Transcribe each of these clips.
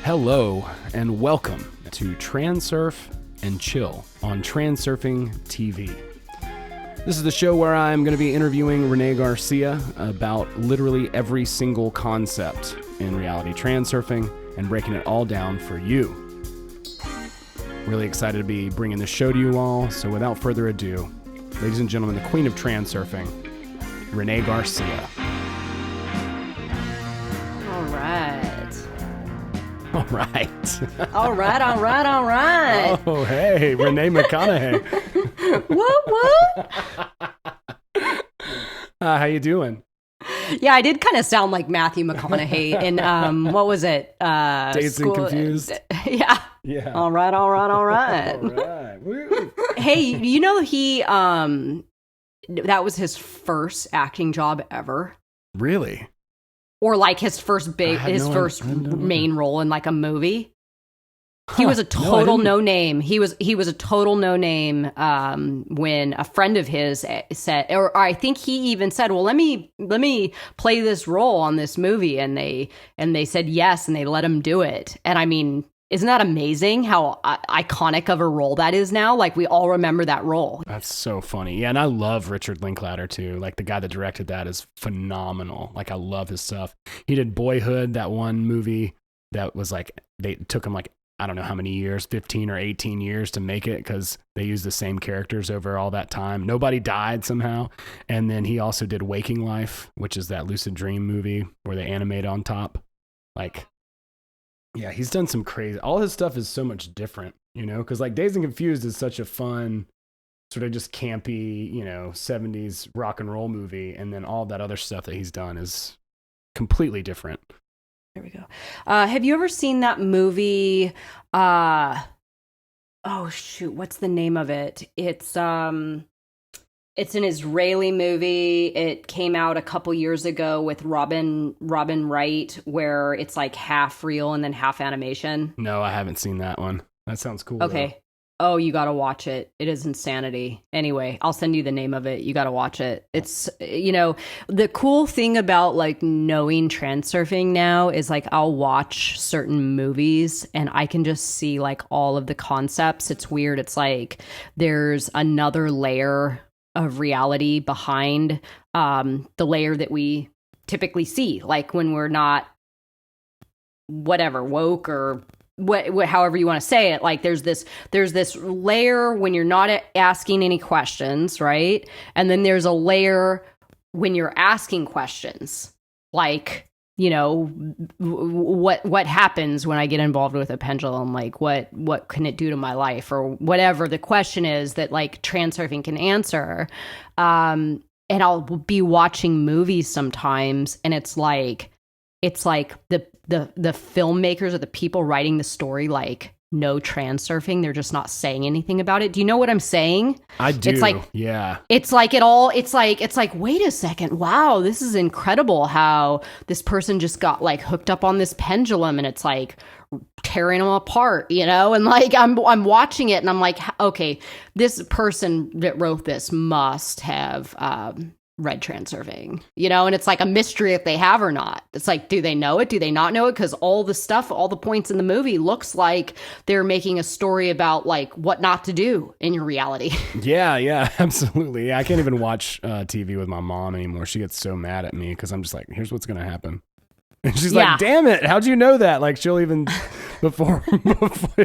Hello and welcome to Transurf and Chill on TransurfingTV. This is the show where I'm going to be interviewing Renee Garcia about literally every single concept in reality transurfing and breaking it all down for you. Really excited to be bringing this show to you all, so without further ado, ladies and gentlemen, the queen of transurfing, Renee Garcia. All right. All right. All right. Oh, hey, Renee McConaughey. What? How you doing? Yeah, I did kind of sound like Matthew McConaughey in, what was it? Dazed and Confused? Yeah. Yeah. All right. All right. Woo. Hey, you know that was his first acting job ever? Really? Or like his first main role in like a movie. He was a total no name. He was a total no name when a friend of his said, or I think he even said, "Well, let me play this role on this movie," and they said yes, and they let him do it. And I mean, isn't that amazing how iconic of a role that is now? Like, we all remember that role. That's so funny. Yeah, and I love Richard Linklater, too. Like, the guy that directed that is phenomenal. Like, I love his stuff. He did Boyhood, that one movie that was like, they took him like, I don't know how many years, 15 or 18 years to make it because they used the same characters over all that time. Nobody died somehow. And then he also did Waking Life, which is that lucid dream movie where they animate on top. Like, yeah, he's done some crazy, all his stuff is so much different, you know, because like Dazed and Confused is such a fun, sort of just campy, you know, 70s rock and roll movie. And then all that other stuff that he's done is completely different. There we go. Have you ever seen that movie? Oh shoot, what's the name of it? It's an Israeli movie. It came out a couple years ago with Robin Wright, where it's like half real and then half animation. No, I haven't seen that one. That sounds cool. Okay. Though. Oh, you got to watch it. It is insanity. Anyway, I'll send you the name of it. You got to watch it. It's, you know, the cool thing about like knowing transurfing now is like I'll watch certain movies and I can just see like all of the concepts. It's weird. It's like there's another layer of reality behind the layer that we typically see, like when we're not whatever woke or what however you want to say it. Like there's this layer when you're not asking any questions, right? And then there's a layer when you're asking questions, like, you know, what happens when I get involved with a pendulum? Like what can it do to my life, or whatever the question is that like transurfing can answer. And I'll be watching movies sometimes, and it's like the filmmakers or the people writing the story like no transurfing. They're just not saying anything about it. Do you know what I'm saying? I do. It's like, yeah. It's like, wait a second. Wow, this is incredible how this person just got like hooked up on this pendulum and it's like tearing them apart, you know? And like, I'm watching it and I'm like, okay, this person that wrote this must have, read Transurfing, you know, and it's like a mystery if they have or not. It's like, do they know it? Do they not know it? Because all the stuff, all the points in the movie looks like they're making a story about like what not to do in your reality. Yeah, absolutely. Yeah, I can't even watch TV with my mom anymore. She gets so mad at me because I'm just like, here's what's going to happen. And she's like, damn it, how'd you know that? Like she'll even before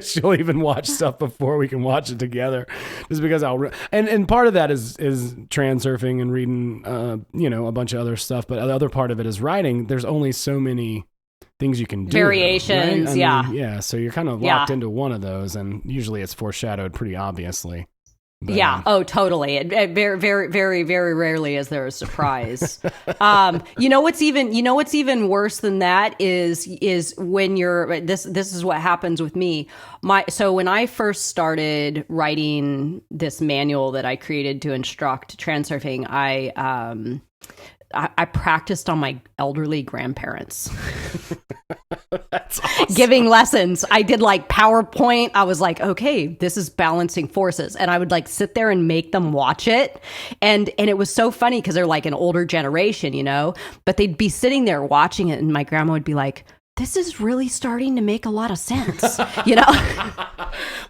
she'll even watch stuff before we can watch it together, just because and part of that is transurfing and reading you know, a bunch of other stuff, but the other part of it is writing. There's only so many things you can do, variations, right? yeah. Yeah, so you're kind of locked into one of those, and usually it's foreshadowed pretty obviously. But, yeah. Oh, totally. It very, very, very, very rarely is there a surprise. You know what's even worse than that is when you're this is what happens with me. So when I first started writing this manual that I created to instruct transurfing, I practiced on my elderly grandparents. That's awesome. Giving lessons. I did like PowerPoint. I was like, okay, this is balancing forces. And I would like sit there and make them watch it. And it was so funny because they're like an older generation, you know, but they'd be sitting there watching it. And my grandma would be like, this is really starting to make a lot of sense, you know?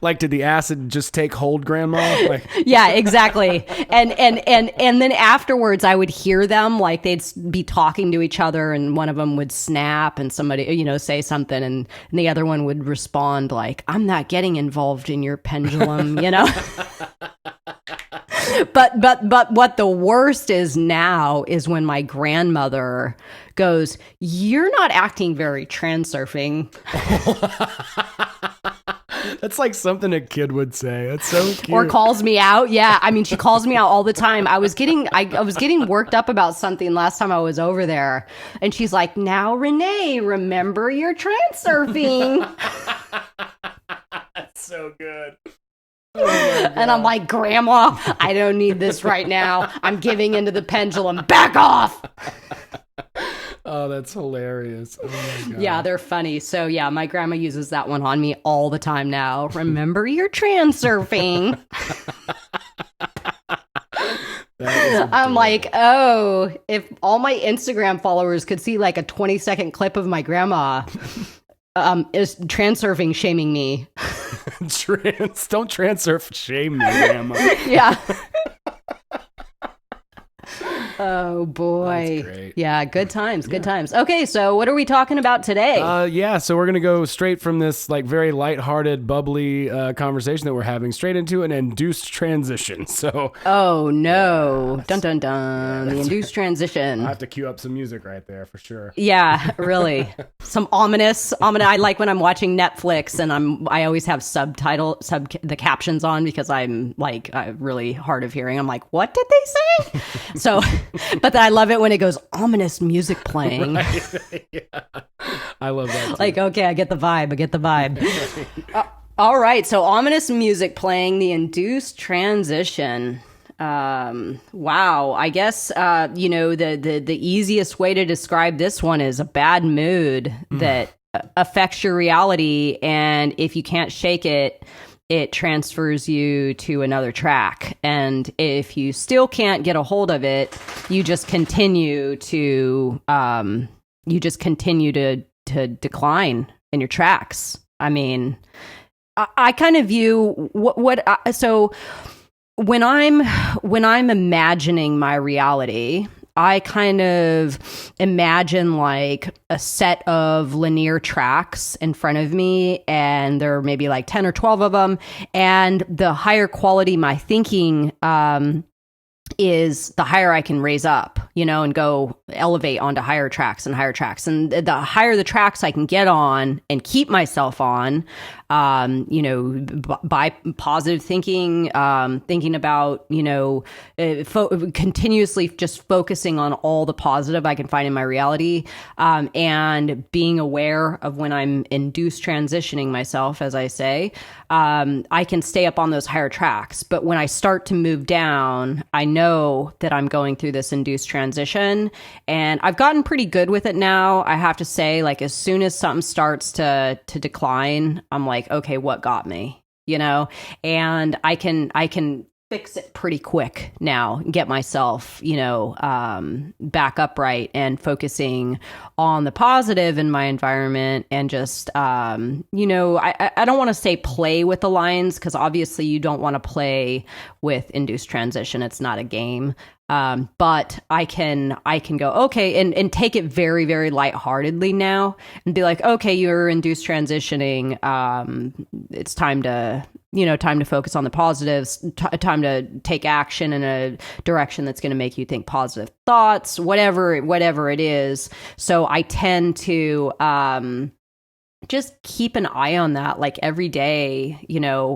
Like, did the acid just take hold, Grandma? Like, yeah, exactly. And then afterwards I would hear them, like they'd be talking to each other and one of them would snap and somebody, you know, say something and the other one would respond like, I'm not getting involved in your pendulum, you know? But what the worst is now is when my grandmother goes, you're not acting very transurfing. That's like something a kid would say. That's so cute. Or calls me out. Yeah. I mean, she calls me out all the time. I was getting worked up about something last time I was over there. And she's like, now, Renee, remember your transurfing. That's so good. Oh and I'm like, Grandma, I don't need this right now. I'm giving into the pendulum. Back off. Oh, that's hilarious. Oh my God. Yeah, they're funny. So yeah, my grandma uses that one on me all the time now. Remember your transurfing. I'm like, oh, if all my Instagram followers could see like a 20-second clip of my grandma is transurfing shaming me. Don't transurf shame me, Grandma. Yeah. Oh boy. That's great. Yeah, good times, good times. Okay, so what are we talking about today? So we're going to go straight from this like very lighthearted, bubbly conversation that we're having straight into an induced transition. So oh no. Dun dun dun. The induced transition. I have to cue up some music right there for sure. Yeah, really. Some ominous. I like when I'm watching Netflix and I always have the captions on because I'm like really hard of hearing. I'm like, what did they say? So but then I love it when it goes ominous music playing. Right. Yeah. I love that too. Like, okay, I get the vibe. All right, so ominous music playing, the induced transition. Wow, I guess the easiest way to describe this one is a bad mood that affects your reality, and if you can't shake it, it transfers you to another track. And if you still can't get a hold of it, you just continue to decline in your tracks. I mean, I kind of view so when I'm imagining my reality, I kind of imagine like a set of linear tracks in front of me, and there are maybe like 10 or 12 of them. And the higher quality my thinking is, the higher I can raise up, and go elevate onto higher tracks and higher tracks. And the higher the tracks I can get on and keep myself on, by positive thinking, thinking about, continuously just focusing on all the positive I can find in my reality, and being aware of when I'm induced transitioning myself, as I say, I can stay up on those higher tracks. But when I start to move down, I know that I'm going through this induced transition, and I've gotten pretty good with it now. I have to say, like, as soon as something starts to decline, I'm like, okay, what got me? And I can fix it pretty quick now, get myself, back upright and focusing on the positive in my environment, and just, I don't want to say play with the lines, because obviously you don't want to play with induced transition. It's not a game. But I can go, okay, and take it very, very lightheartedly now, and be like, okay, you're induced transitioning. It's time to focus on the positives, time to take action in a direction that's going to make you think positive thoughts, whatever it is. So I tend to, just keep an eye on that, like every day,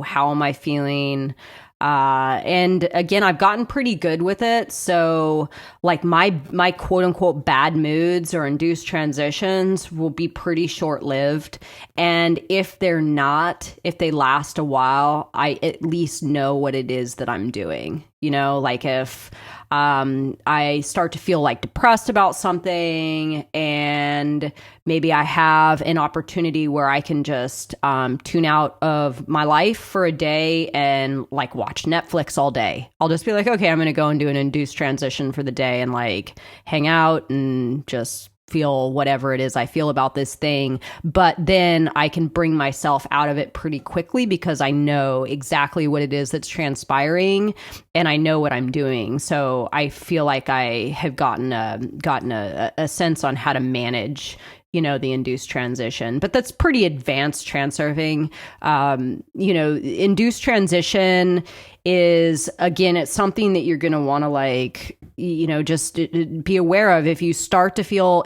how am I feeling? And again, I've gotten pretty good with it. So like my quote unquote bad moods or induced transitions will be pretty short lived. And if they last a while, I at least know what it is that I'm doing. Like if I start to feel like depressed about something, and maybe I have an opportunity where I can just tune out of my life for a day and like watch Netflix all day. I'll just be like, okay, I'm going to go and do an induced transition for the day and like hang out and just feel whatever it is I feel about this thing, but then I can bring myself out of it pretty quickly because I know exactly what it is that's transpiring and I know what I'm doing. So I feel like I have gotten a sense on how to manage, the induced transition. But that's pretty advanced transurfing. Induced transition is, again, it's something that you're going to want to just be aware of. If you start to feel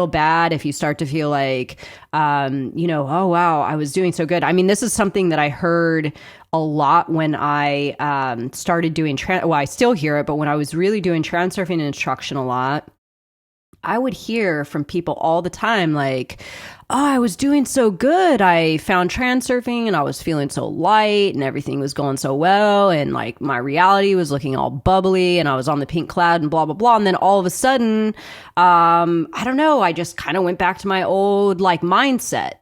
bad, if you start to feel like, oh, wow, I was doing so good. I mean, this is something that I heard a lot when I started doing, I still hear it, but when I was really doing transurfing instruction a lot, I would hear from people all the time, like, oh, I was doing so good. I found transurfing and I was feeling so light and everything was going so well. And like my reality was looking all bubbly and I was on the pink cloud and blah, blah, blah. And then all of a sudden, I don't know, I just kind of went back to my old like mindset,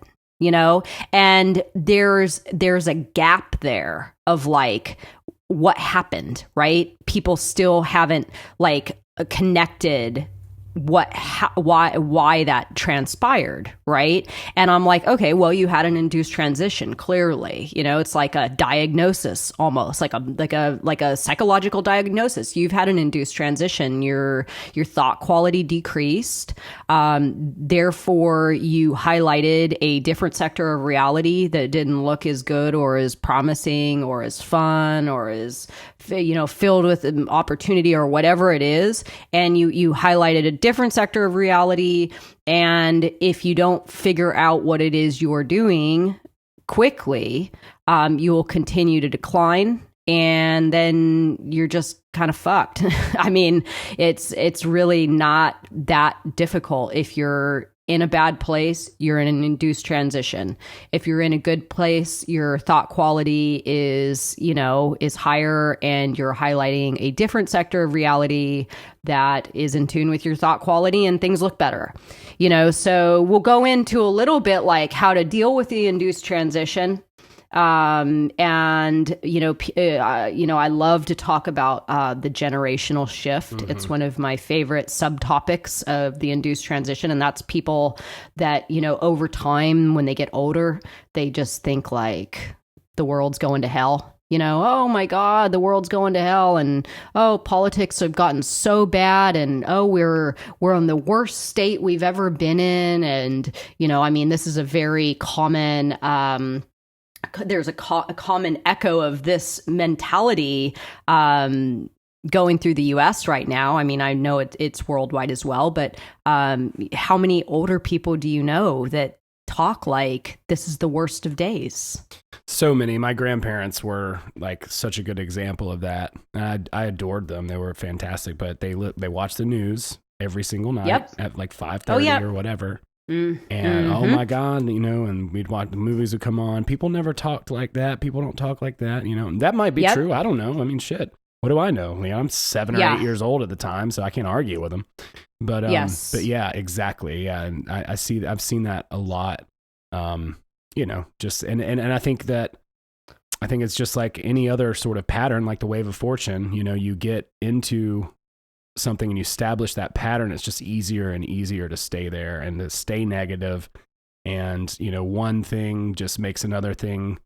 and there's a gap there of like what happened, right? People still haven't like connected why that transpired, right? And I'm like, okay, well, you had an induced transition, clearly. It's like a diagnosis, almost like a psychological diagnosis. You've had an induced transition. Your thought quality decreased. Therefore, you highlighted a different sector of reality that didn't look as good or as promising or as fun or as filled with opportunity or whatever it is, and you highlighted a different sector of reality. And if you don't figure out what it is you're doing quickly, you will continue to decline, and then you're just kind of fucked. I mean, it's really not that difficult. If you're in a bad place, you're in an induced transition. If you're in a good place, your thought quality is higher and you're highlighting a different sector of reality that is in tune with your thought quality and things look better. So we'll go into a little bit like how to deal with the induced transition. I love to talk about the generational shift. Mm-hmm. It's one of my favorite subtopics of the induced transition. And that's people that, over time, when they get older, they just think like the world's going to hell. Oh my God, the world's going to hell. And, oh, politics have gotten so bad. And, oh, we're in the worst state we've ever been in. And, this is a very common, there's a common echo of this mentality going through the US right now. I mean, I know it's worldwide as well, but how many older people do you know that talk like this is the worst of days? So many. My grandparents were like such a good example of that. I adored them. They were fantastic, but they watched the news every single night at like 5:30 or whatever. Mm-hmm. And oh my God, and we'd watch, the movies would come on. People never talked like that. People don't talk like that, and that might be true. I don't know. I mean, shit. What do I know? I'm 7 or 8 years old at the time, so I can't argue with them. But but yeah, exactly. Yeah, and I've seen that a lot. Just and I think it's just like any other sort of pattern, like the wave of fortune. You get into something and you establish that pattern, it's just easier and easier to stay there and to stay negative. And, one thing just makes another thing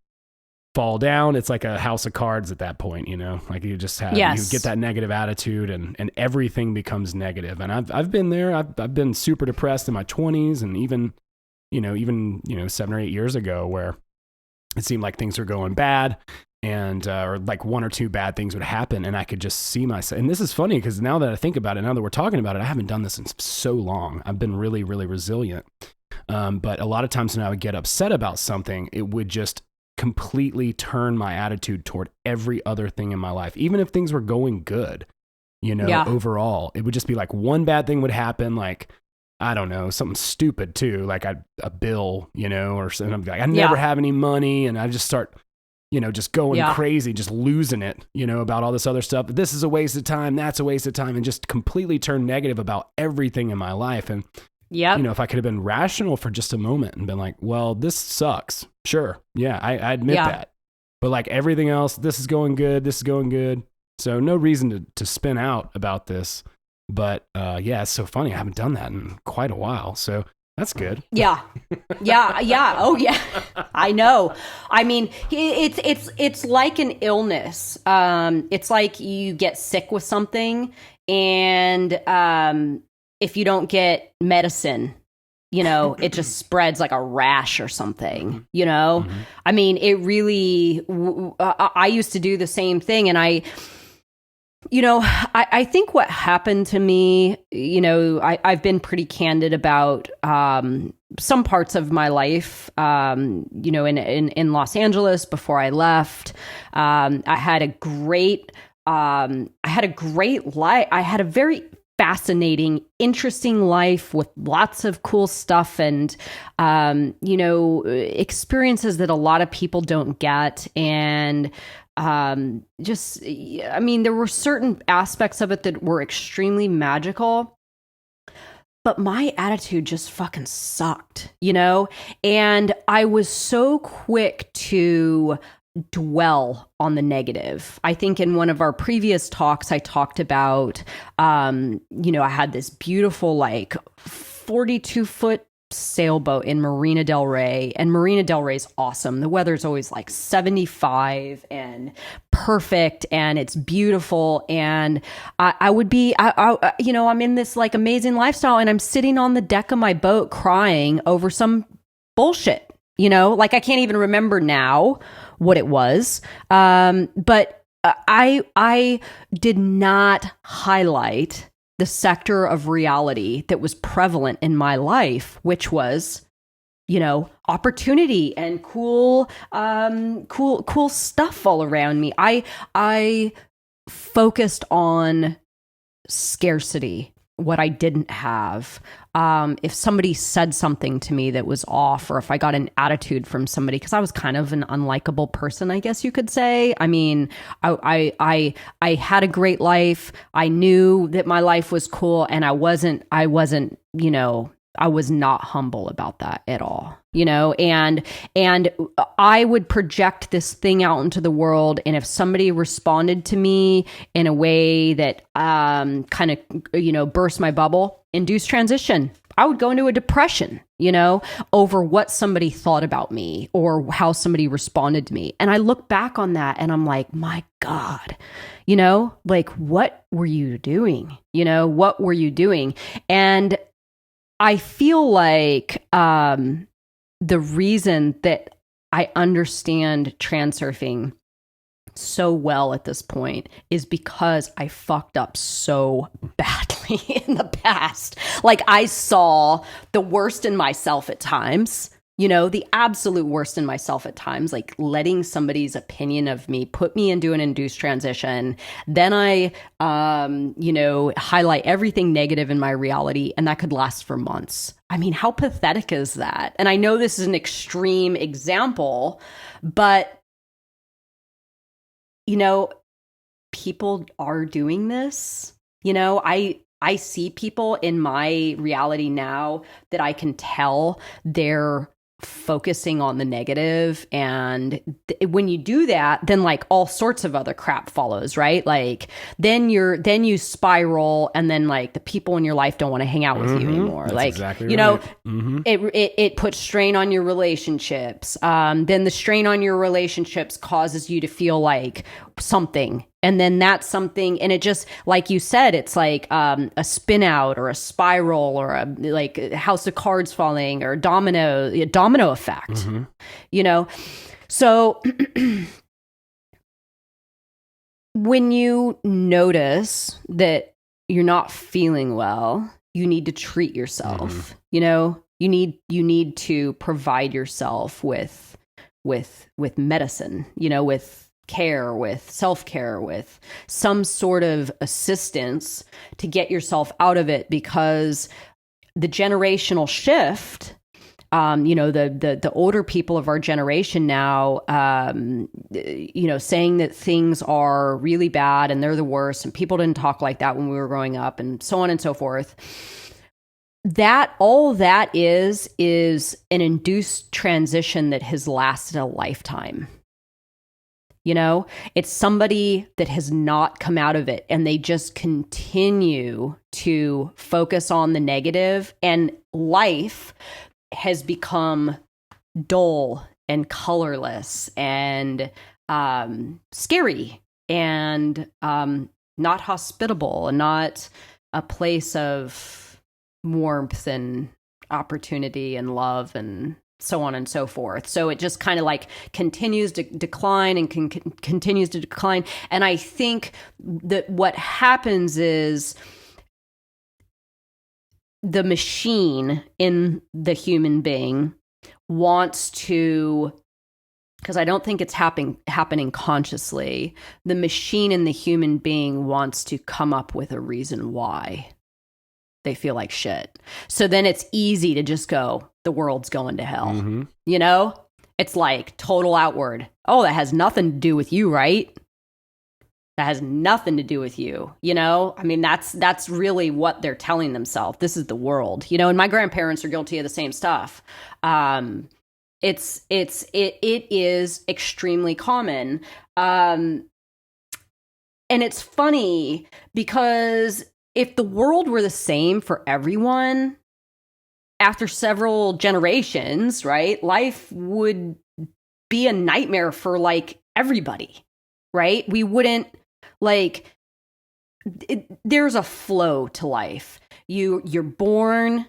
fall down. It's like a house of cards at that point, like you just have, you get that negative attitude and everything becomes negative. And I've been there. I've been super depressed in my 20s and even 7 or 8 years ago where it seemed like things were going bad. And or like one or two bad things would happen and I could just see myself. And this is funny because now that I think about it, now that we're talking about it, I haven't done this in so long. I've been really, really resilient. But a lot of times when I would get upset about something, it would just completely turn my attitude toward every other thing in my life. Even if things were going good, overall, it would just be like one bad thing would happen. Like, I don't know, something stupid too. Like a bill, or something. I'm like, I never have any money. And I just start, just going crazy, just losing it, about all this other stuff. This is a waste of time. That's a waste of time. And just completely turn negative about everything in my life. And, if I could have been rational for just a moment and been like, well, this sucks. Sure. Yeah, I admit that. But like everything else, this is going good. This is going good. So no reason to spin out about this. But yeah, it's so funny. I haven't done that in quite a while. So that's good. Yeah. Oh yeah. I know. I mean, it's like an illness. It's like you get sick with something, and if you don't get medicine, it just spreads like a rash or something, I mean, it really, I used to do the same thing. And I think what happened to me, I've been pretty candid about some parts of my life, in Los Angeles before I left. I had a great life. I had a very fascinating, interesting life with lots of cool stuff and, experiences that a lot of people don't get. And there were certain aspects of it that were extremely magical, but my attitude just fucking sucked, and I was so quick to dwell on the negative. I think in one of our previous talks, I talked about, I had this beautiful, 42-foot sailboat in Marina Del Rey, and Marina Del Rey's awesome. The weather's always 75 and perfect, and it's beautiful. And I'm in this amazing lifestyle, and I'm sitting on the deck of my boat crying over some bullshit, I can't even remember now what it was. But I did not highlight the sector of reality that was prevalent in my life, which was, opportunity and cool stuff all around me. I focused on scarcity, what I didn't have. If somebody said something to me that was off, or if I got an attitude from somebody, because I was kind of an unlikable person, I guess you could say. I mean, I had a great life. I knew that my life was cool, and I was not humble about that at all, and I would project this thing out into the world. And if somebody responded to me in a way that kind of, burst my bubble, induced transition, I would go into a depression, over what somebody thought about me or how somebody responded to me. And I look back on that and I'm like, my God, what were you doing? What were you doing? And I feel like the reason that I understand transurfing so well at this point is because I fucked up so badly in the past. I saw the worst in myself at times, the absolute worst in myself at times, letting somebody's opinion of me put me into an induced transition. Then I, highlight everything negative in my reality, and that could last for months. I mean, how pathetic is that? And I know this is an extreme example, but people are doing this. I see people in my reality now that I can tell they're focusing on the negative. And when you do that, then all sorts of other crap follows, right? Then you spiral, and then the people in your life don't want to hang out with you anymore. That's exactly right. It puts strain on your relationships. Then the strain on your relationships causes you to feel like something. And then that's something, and it just, like you said, it's like a spin out or a spiral or a house of cards falling or domino effect, So when you notice that you're not feeling well, you need to treat yourself. You need to provide yourself with medicine, with care, with self-care, with some sort of assistance to get yourself out of it, because the generational shift, the older people of our generation now, saying that things are really bad and they're the worst, and people didn't talk like that when we were growing up, and so on and so forth. All that is an induced transition that has lasted a lifetime. You know, it's somebody that has not come out of it and they just continue to focus on the negative, and life has become dull and colorless and scary and not hospitable and not a place of warmth and opportunity and love and so on and so forth. So it just kind of like continues to decline and continues to decline. And I think that what happens is the machine in the human being wants to, because I don't think it's happening consciously, the machine in the human being wants to come up with a reason why they feel like shit. So then it's easy to just go, the world's going to hell. Mm-hmm. You know, it's like total outward. Oh, that has nothing to do with you, right? That has nothing to do with you. You know, I mean, that's really what they're telling themselves. This is the world, you know, and my grandparents are guilty of the same stuff. It is extremely common. And it's funny because if the world were the same for everyone, after several generations, right, life would be a nightmare for like everybody, right? We wouldn't like, there's a flow to life. You're born,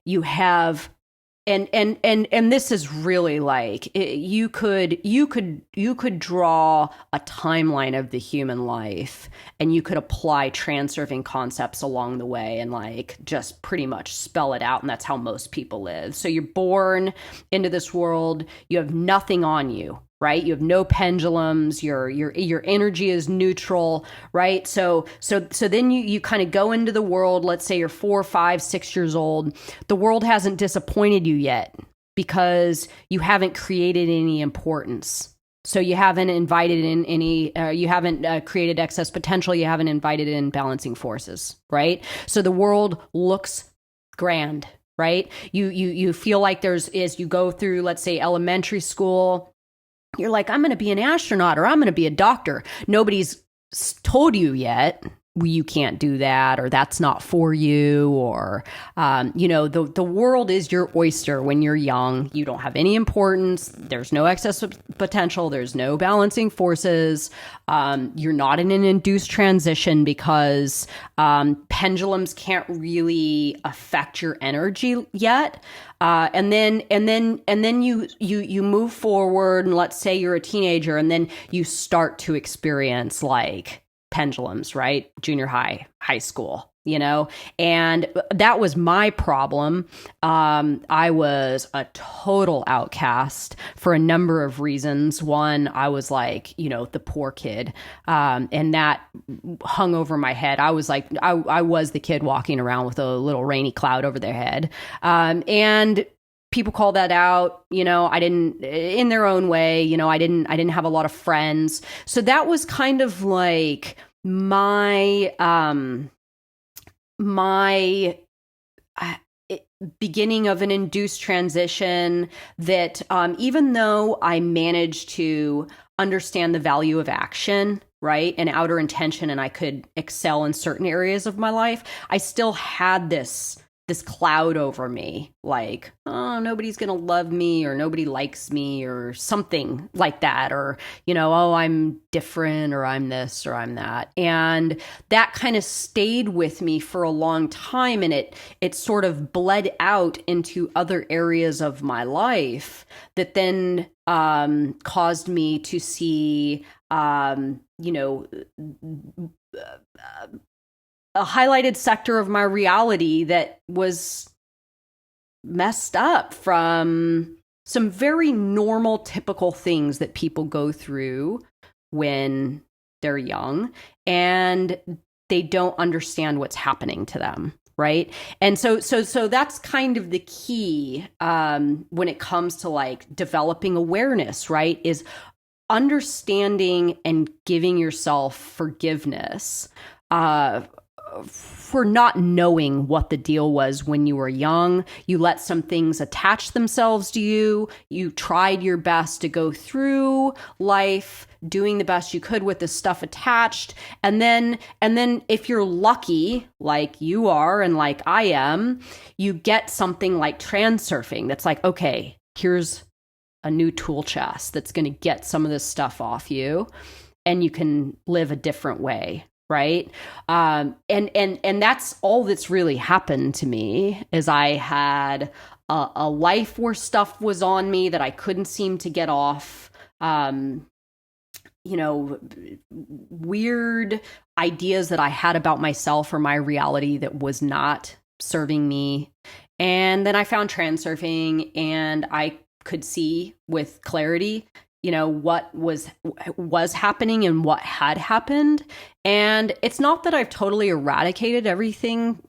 you have, and this is really like you could draw a timeline of the human life, and you could apply transurfing concepts along the way and like just pretty much spell it out, and that's how most people live. So you're born into this world, you have nothing on you, right? You have no pendulums, your energy is neutral, right? So then you kind of go into the world. Let's say you're 4, 5, 6 years old. The world hasn't disappointed you yet because you haven't created any importance. So you haven't invited in any, you haven't created excess potential. You haven't invited in balancing forces, right? So the world looks grand, right? You feel like as you go through, let's say, elementary school, you're like, I'm going to be an astronaut or I'm going to be a doctor. Nobody's told you yet, you can't do that, or that's not for you, or, you know, the world is your oyster when you're young. You don't have any importance. There's no excess potential. There's no balancing forces. You're not in an induced transition because pendulums can't really affect your energy yet. And then you move forward, and let's say you're a teenager, and then you start to experience like pendulums, right? Junior high, high school, you know? And that was my problem. I was a total outcast for a number of reasons. One, I was like, you know, the poor kid. And that hung over my head. I was like, I was the kid walking around with a little rainy cloud over their head. And people call that out, you know, I didn't, in their own way, you know, I didn't have a lot of friends. So that was kind of like my beginning of an induced transition that, even though I managed to understand the value of action, right, and outer intention, and I could excel in certain areas of my life, I still had this cloud over me, like, oh, nobody's going to love me, or nobody likes me, or something like that, or, you know, oh, I'm different, or I'm this, or I'm that. And that kind of stayed with me for a long time, and it sort of bled out into other areas of my life that then caused me to see, you know, a highlighted sector of my reality that was messed up from some very normal, typical things that people go through when they're young and they don't understand what's happening to them. Right. And so that's kind of the key when it comes to like developing awareness, right, is understanding and giving yourself forgiveness for not knowing what the deal was when you were young. You let some things attach themselves to you. You tried your best to go through life doing the best you could with this stuff attached. And then if you're lucky, like you are and like I am, you get something like transurfing that's like, okay, here's a new tool chest that's going to get some of this stuff off you, and you can live a different way. Right. And that's all that's really happened to me, is I had a life where stuff was on me that I couldn't seem to get off. Weird ideas that I had about myself or my reality that was not serving me. And then I found transurfing, and I could see with clarity, what was happening and what had happened. And it's not that I've totally eradicated everything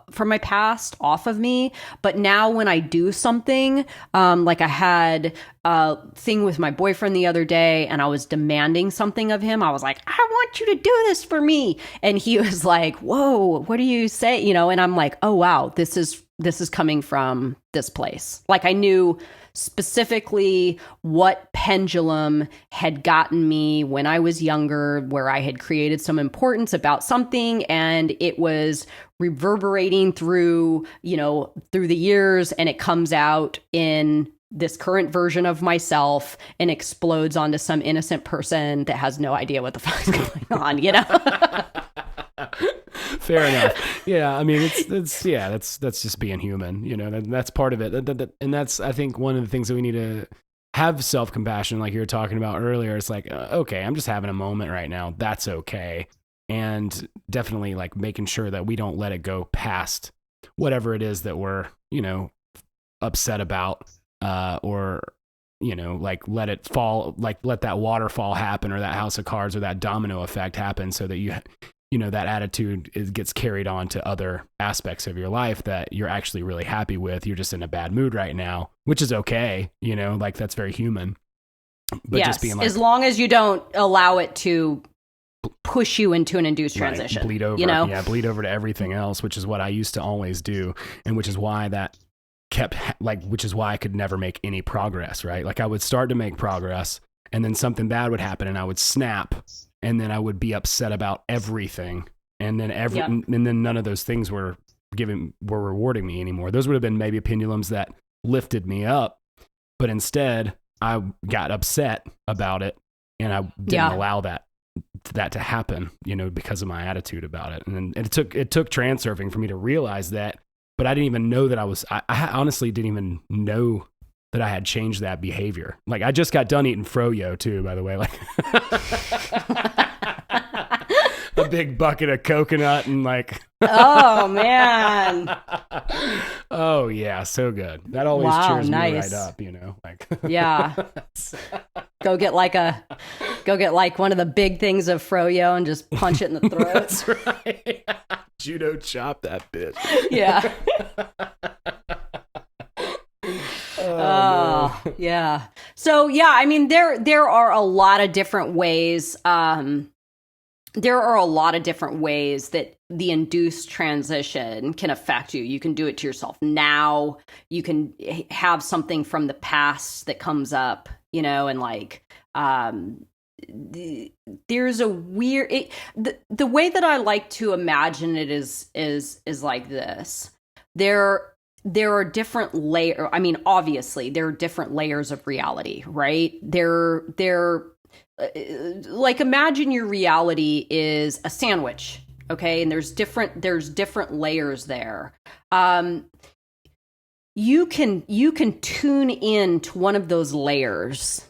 from my past off of me, but now when I do something, like I had a thing with my boyfriend the other day, and I was demanding something of him. I was like, I want you to do this for me. And he was like, whoa, what do you say? And I'm like, oh, wow, this is coming from this place. Like I knew specifically what pendulum had gotten me when I was younger, where I had created some importance about something, and it was reverberating through the years, and it comes out in this current version of myself and explodes onto some innocent person that has no idea what the fuck is going on, Fair enough. Yeah, I mean, that's just being human. That's part of it. And that's, I think, one of the things that we need to have self-compassion, like you were talking about earlier. It's like, okay, I'm just having a moment right now. That's okay. And definitely like making sure that we don't let it go past whatever it is that we're, upset about, or like let it fall, like let that waterfall happen, or that house of cards, or that domino effect happen, so that that attitude gets carried on to other aspects of your life that you're actually really happy with. You're just in a bad mood right now, which is okay. Like that's very human. But yes, just being like, as long as you don't allow it to push you into an induced transition, bleed over, bleed over to everything else, which is what I used to always do. And which is why which is why I could never make any progress, right? Like I would start to make progress, and then something bad would happen, and I would snap, and then I would be upset about everything. And then and then none of those things were rewarding me anymore. Those would have been maybe pendulums that lifted me up, but instead I got upset about it, and I didn't allow that to happen, because of my attitude about it. And it took transurfing for me to realize that, but I didn't even know that I honestly didn't even know that I had changed that behavior. Like I just got done eating froyo too, by the way, like a big bucket of coconut and like, oh man. Oh yeah. So good. That always cheers me right up, like, yeah. Go get like one of the big things of froyo and just punch it in the throat. That's right. Judo chop that bitch. Yeah. Oh, yeah. So yeah, I mean, there are a lot of different ways. There are a lot of different ways that the induced transition can affect you. You can do it to yourself now. You can have something from the past that comes up, and like, there's a weird, the way that I like to imagine it is like this. There are different layers. I mean, obviously there are different layers of reality, right? They're like, imagine your reality is a sandwich. Okay. And there's different layers there. You can tune in to one of those layers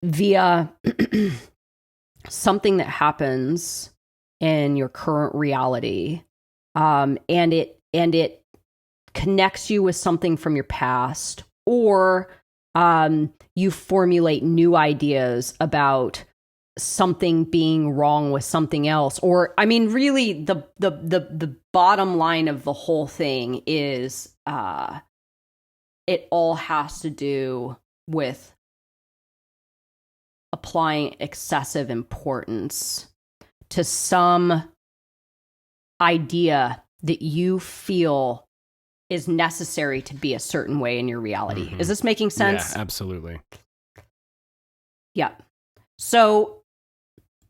via something that happens in your current reality. And it connects you with something from your past, or you formulate new ideas about something being wrong with something else. Or, I mean, really the bottom line of the whole thing is it all has to do with applying excessive importance to some idea that you feel is necessary to be a certain way in your reality. Mm-hmm. Is this making sense? Yeah, absolutely. Yeah. So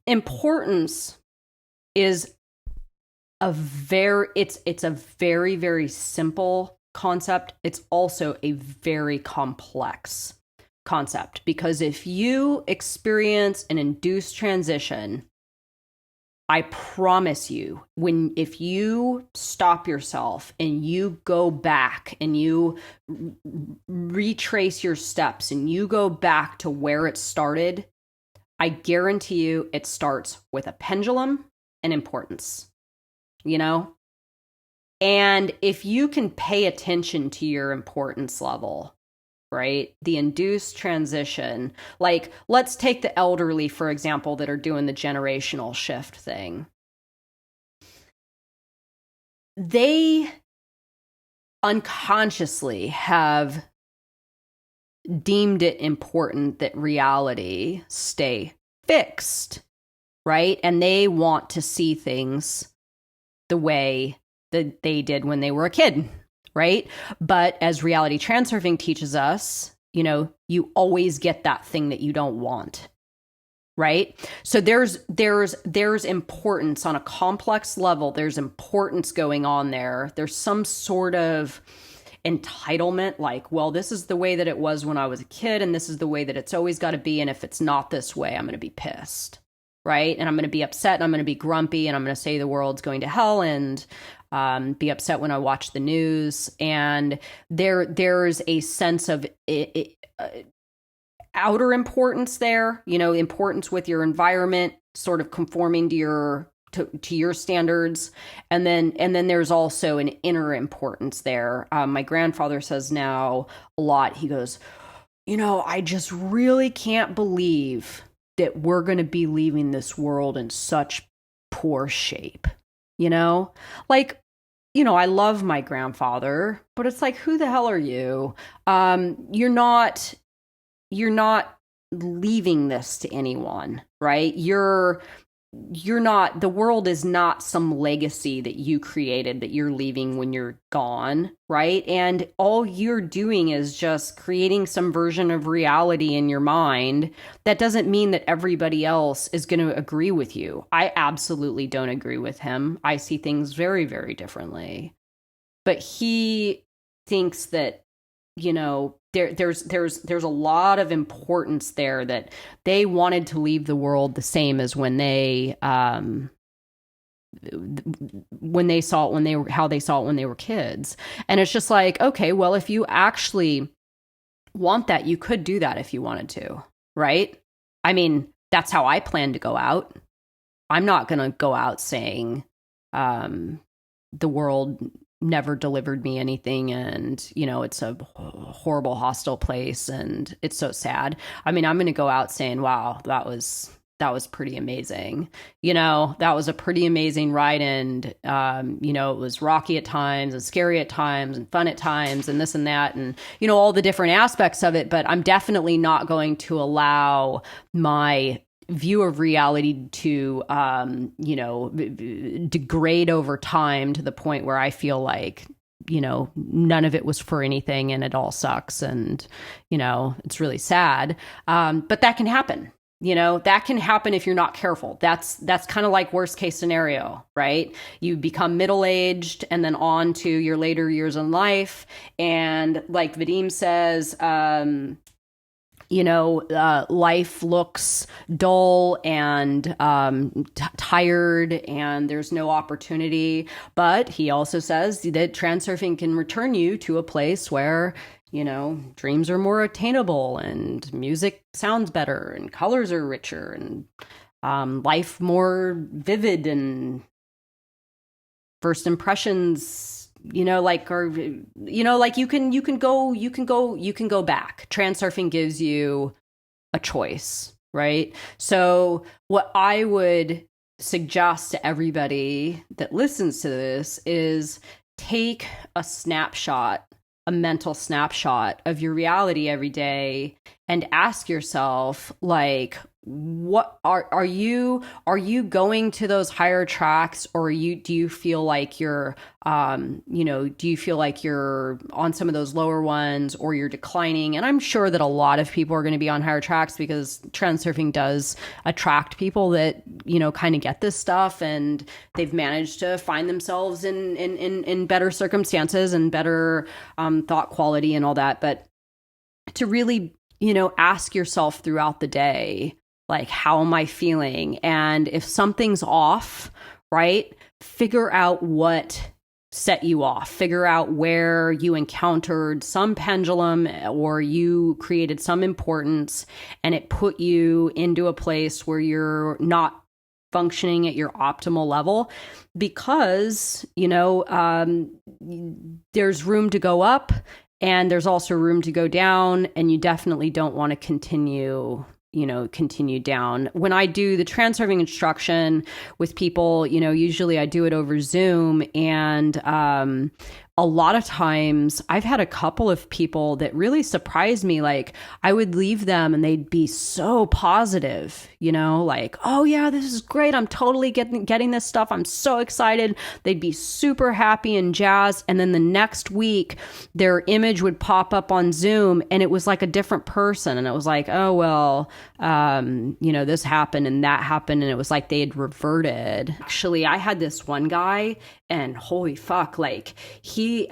importance is it's a very, very simple concept. It's also a very complex concept, because if you experience an induced transition, I promise you, if you stop yourself and you go back and you retrace your steps and you go back to where it started, I guarantee you it starts with a pendulum and importance, you know? And if you can pay attention to your importance level, right? The induced transition, like let's take the elderly, for example, that are doing the generational shift thing. They unconsciously have deemed it important that reality stay fixed, right? And they want to see things the way that they did when they were a kid, right? But as reality transurfing teaches us, you know, you always get that thing that you don't want, right? So there's importance on a complex level. There's importance going on there. There's some sort of entitlement, like, well, this is the way that it was when I was a kid, and this is the way that it's always got to be. And if it's not this way, I'm going to be pissed, right? And I'm going to be upset, and I'm going to be grumpy, and I'm going to say the world's going to hell, and be upset when I watch the news. And there's a sense of outer importance there, you know, importance with your environment, sort of conforming to your standards. And then there's also an inner importance there. My grandfather says now a lot, he goes, you know, I just really can't believe that we're going to be leaving this world in such poor shape. You know, like, you know, I love my grandfather, but it's like, who the hell are you? You're not leaving this to anyone, right? You're not, the world is not some legacy that you created that you're leaving when you're gone, right? And all you're doing is just creating some version of reality in your mind. That doesn't mean that everybody else is going to agree with you. I absolutely don't agree with him. I see things very, very differently. But he thinks that, you know, there's a lot of importance there, that they wanted to leave the world the same as when they saw it how they saw it when they were kids. And it's just like, okay, well, if you actually want that, you could do that if you wanted to, right? I mean, that's how I plan to go out. I'm not going to go out saying the world never delivered me anything, and, you know, it's a horrible, hostile place, and it's so sad. I mean, I'm going to go out saying, wow, that was pretty amazing. You know, that was a pretty amazing ride. And, you know, it was rocky at times and scary at times and fun at times and this and that, and, you know, all the different aspects of it. But I'm definitely not going to allow my view of reality to, you know, degrade over time to the point where I feel like, you know, none of it was for anything and it all sucks. And, you know, it's really sad. But that can happen. You know, that can happen if you're not careful. That's kind of like worst case scenario, right? You become middle-aged and then on to your later years in life. And like Vadim says, you know, life looks dull and tired, and there's no opportunity. But he also says that transurfing can return you to a place where, you know, dreams are more attainable and music sounds better and colors are richer and life more vivid, and first impressions, you know, like, or, you know, like you can go back. Transurfing gives you a choice, right? So what I would suggest to everybody that listens to this is take a snapshot, a mental snapshot of your reality every day, and ask yourself, like, what are you going to those higher tracks, or do you feel like you're do you feel like you're on some of those lower ones, or you're declining? And I'm sure that a lot of people are going to be on higher tracks, because transurfing does attract people that, kind of get this stuff, and they've managed to find themselves in better circumstances and better thought quality and all that. But to really, ask yourself throughout the day, like, how am I feeling? And if something's off, right, figure out what set you off. Figure out where you encountered some pendulum, or you created some importance, and it put you into a place where you're not functioning at your optimal level, because, there's room to go up, and there's also room to go down, and you definitely don't want to continue down. When I do the transurfing instruction with people, usually I do it over Zoom, and a lot of times I've had a couple of people that really surprised me. Like, I would leave them and they'd be so positive, like, oh yeah, this is great. I'm totally getting this stuff. I'm so excited. They'd be super happy and jazzed. And then the next week, their image would pop up on Zoom, and it was like a different person. And it was like, oh, well, this happened and that happened. And it was like they had reverted. Actually, I had this one guy, and holy fuck, like he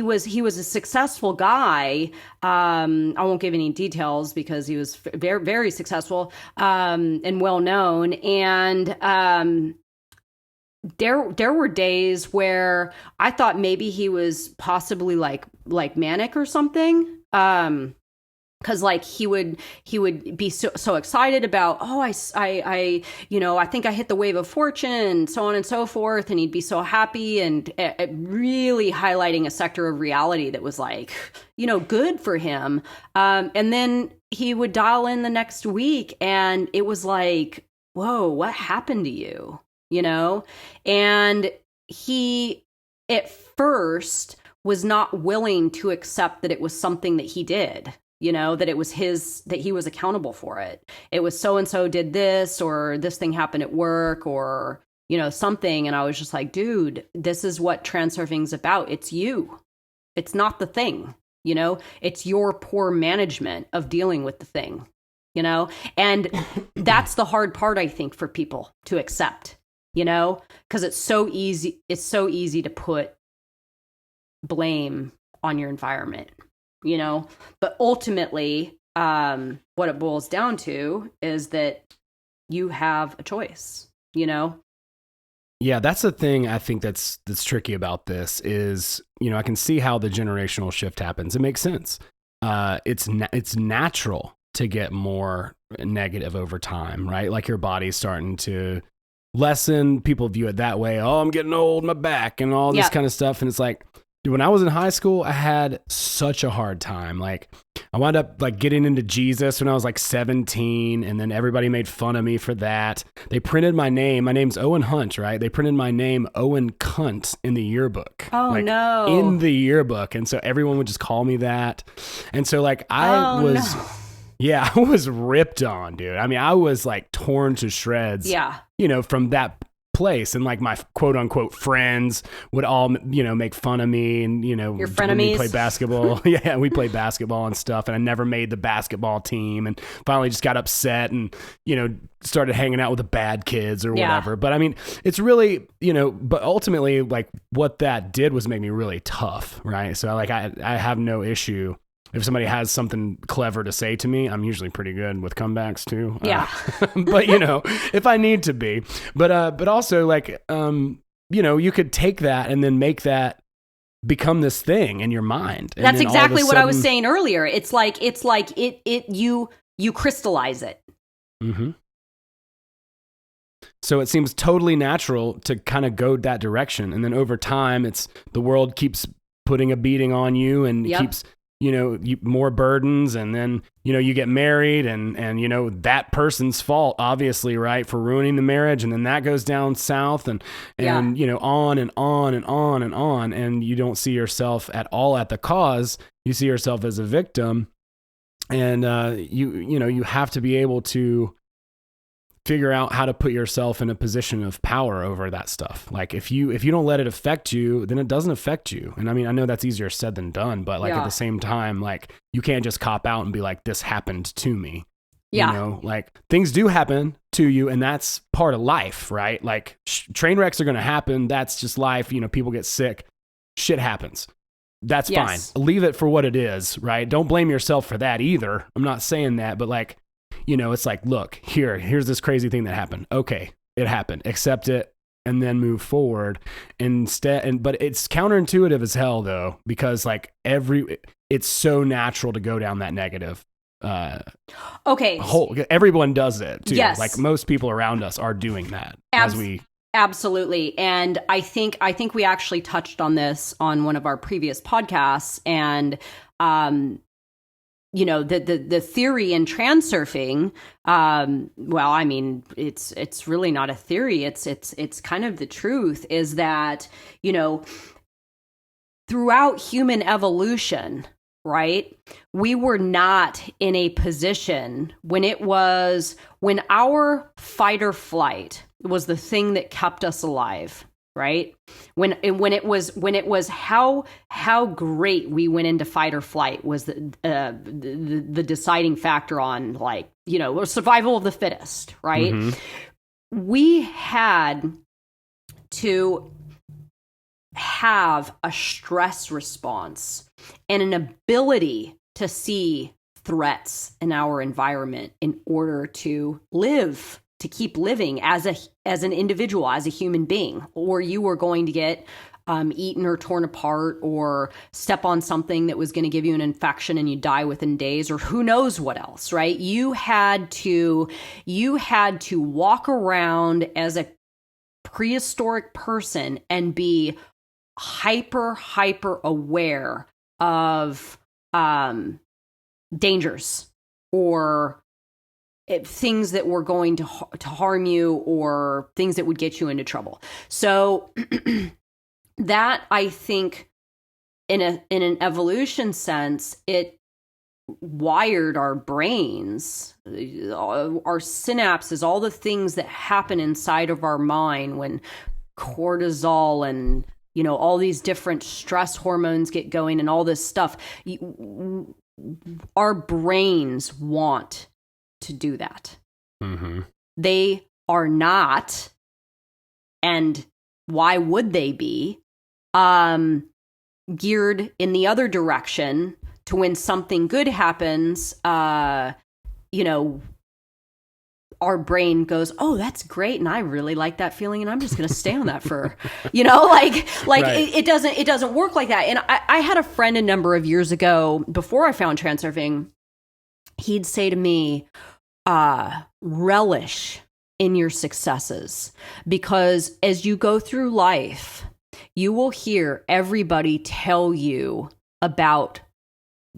was a successful guy. I won't give any details, because he was very, very successful, and well known. And, there were days where I thought maybe he was possibly like manic or something. Cause like he would be so excited about, oh, I think I hit the wave of fortune, so on and so forth. And he'd be so happy, and really highlighting a sector of reality that was like, good for him. And then he would dial in the next week, and it was like, whoa, what happened to you? And he at first was not willing to accept that it was something that he did. That it was that he was accountable for it. It was so-and-so did this, or this thing happened at work, or, something. And I was just like, dude, this is what transurfing's about. It's you. It's not the thing, it's your poor management of dealing with the thing, and that's the hard part, I think, for people to accept, because it's so easy to put blame on your environment. But ultimately, what it boils down to is that you have a choice, Yeah, that's the thing I think that's tricky about this is, I can see how the generational shift happens. It makes sense. It's natural to get more negative over time, right? Like your body's starting to lessen. People view it that way. Oh, I'm getting old, my back, and all this kind of stuff. And it's like, dude, when I was in high school, I had such a hard time. Like, I wound up like getting into Jesus when I was like 17, and then everybody made fun of me for that. They printed my name. My name's Owen Hunt, right? They printed my name Owen Cunt in the yearbook. Oh, like, no. In the yearbook. And so everyone would just call me that. And so like I was ripped on, dude. I mean, I was like torn to shreds. Yeah. From that place, and like my quote unquote friends would all make fun of me, and your frenemies. We play basketball. Yeah, we played basketball and stuff, and I never made the basketball team, and finally just got upset and started hanging out with the bad kids or whatever. But I mean, it's really but ultimately, like, what that did was make me really tough, right? So like I have no issue. If somebody has something clever to say to me, I'm usually pretty good with comebacks too. Yeah. But if I need to be, but also like, you could take that and then make that become this thing in your mind. And that's exactly what I was saying earlier. It's like you crystallize it. Mm-hmm. So it seems totally natural to kind of go that direction. And then over time, the world keeps putting a beating on you, and keeps, more burdens, and then, you get married, and that person's fault, obviously, right, for ruining the marriage, and then that goes down south, and on and on and on and on, and you don't see yourself at all at the cause. You see yourself as a victim, And you have to be able to figure out how to put yourself in a position of power over that stuff. Like if you don't let it affect you, then it doesn't affect you. And I mean, I know that's easier said than done, but like at the same time, like you can't just cop out and be like, this happened to me. Yeah. You know, like things do happen to you, and that's part of life, right? Like train wrecks are going to happen. That's just life. You know, people get sick. Shit happens. That's fine. Leave it for what it is, right? Don't blame yourself for that either. I'm not saying that, but like, you know, it's like, look, here's this crazy thing that happened. Okay, it happened. Accept it and then move forward instead. But it's counterintuitive as hell though, because like it's so natural to go down that negative. Everyone does it too. Yes. Like most people around us are doing that Absolutely. And I think we actually touched on this on one of our previous podcasts. And, you know, the theory in transurfing, well, I mean, it's really not a theory. It's kind of the truth is that, you know, throughout human evolution, right? We were not in a position when our fight or flight was the thing that kept us alive, right? When it was how great we went into fight or flight was the deciding factor on, like, you know, survival of the fittest, right? Mm-hmm. We had to have a stress response and an ability to see threats in our environment in order to live, to keep living as an individual, as a human being, or you were going to get eaten or torn apart or step on something that was going to give you an infection and you die within days, or who knows what else, right? You had to walk around as a prehistoric person and be hyper aware of dangers or things that were going to harm you or things that would get you into trouble. So that, I think, in an evolution sense, it wired our brains, our synapses, all the things that happen inside of our mind when cortisol and, you know, all these different stress hormones get going and all this stuff. Our brains want to do that. Mm-hmm. They are not, and why would they be, geared in the other direction to when something good happens, you know, our brain goes, oh, that's great. And I really like that feeling. And I'm just going to stay on that for, you know, like right. it doesn't work like that. And I had a friend a number of years ago before I found transurfing. He'd say to me, relish in your successes, because as you go through life, you will hear everybody tell you about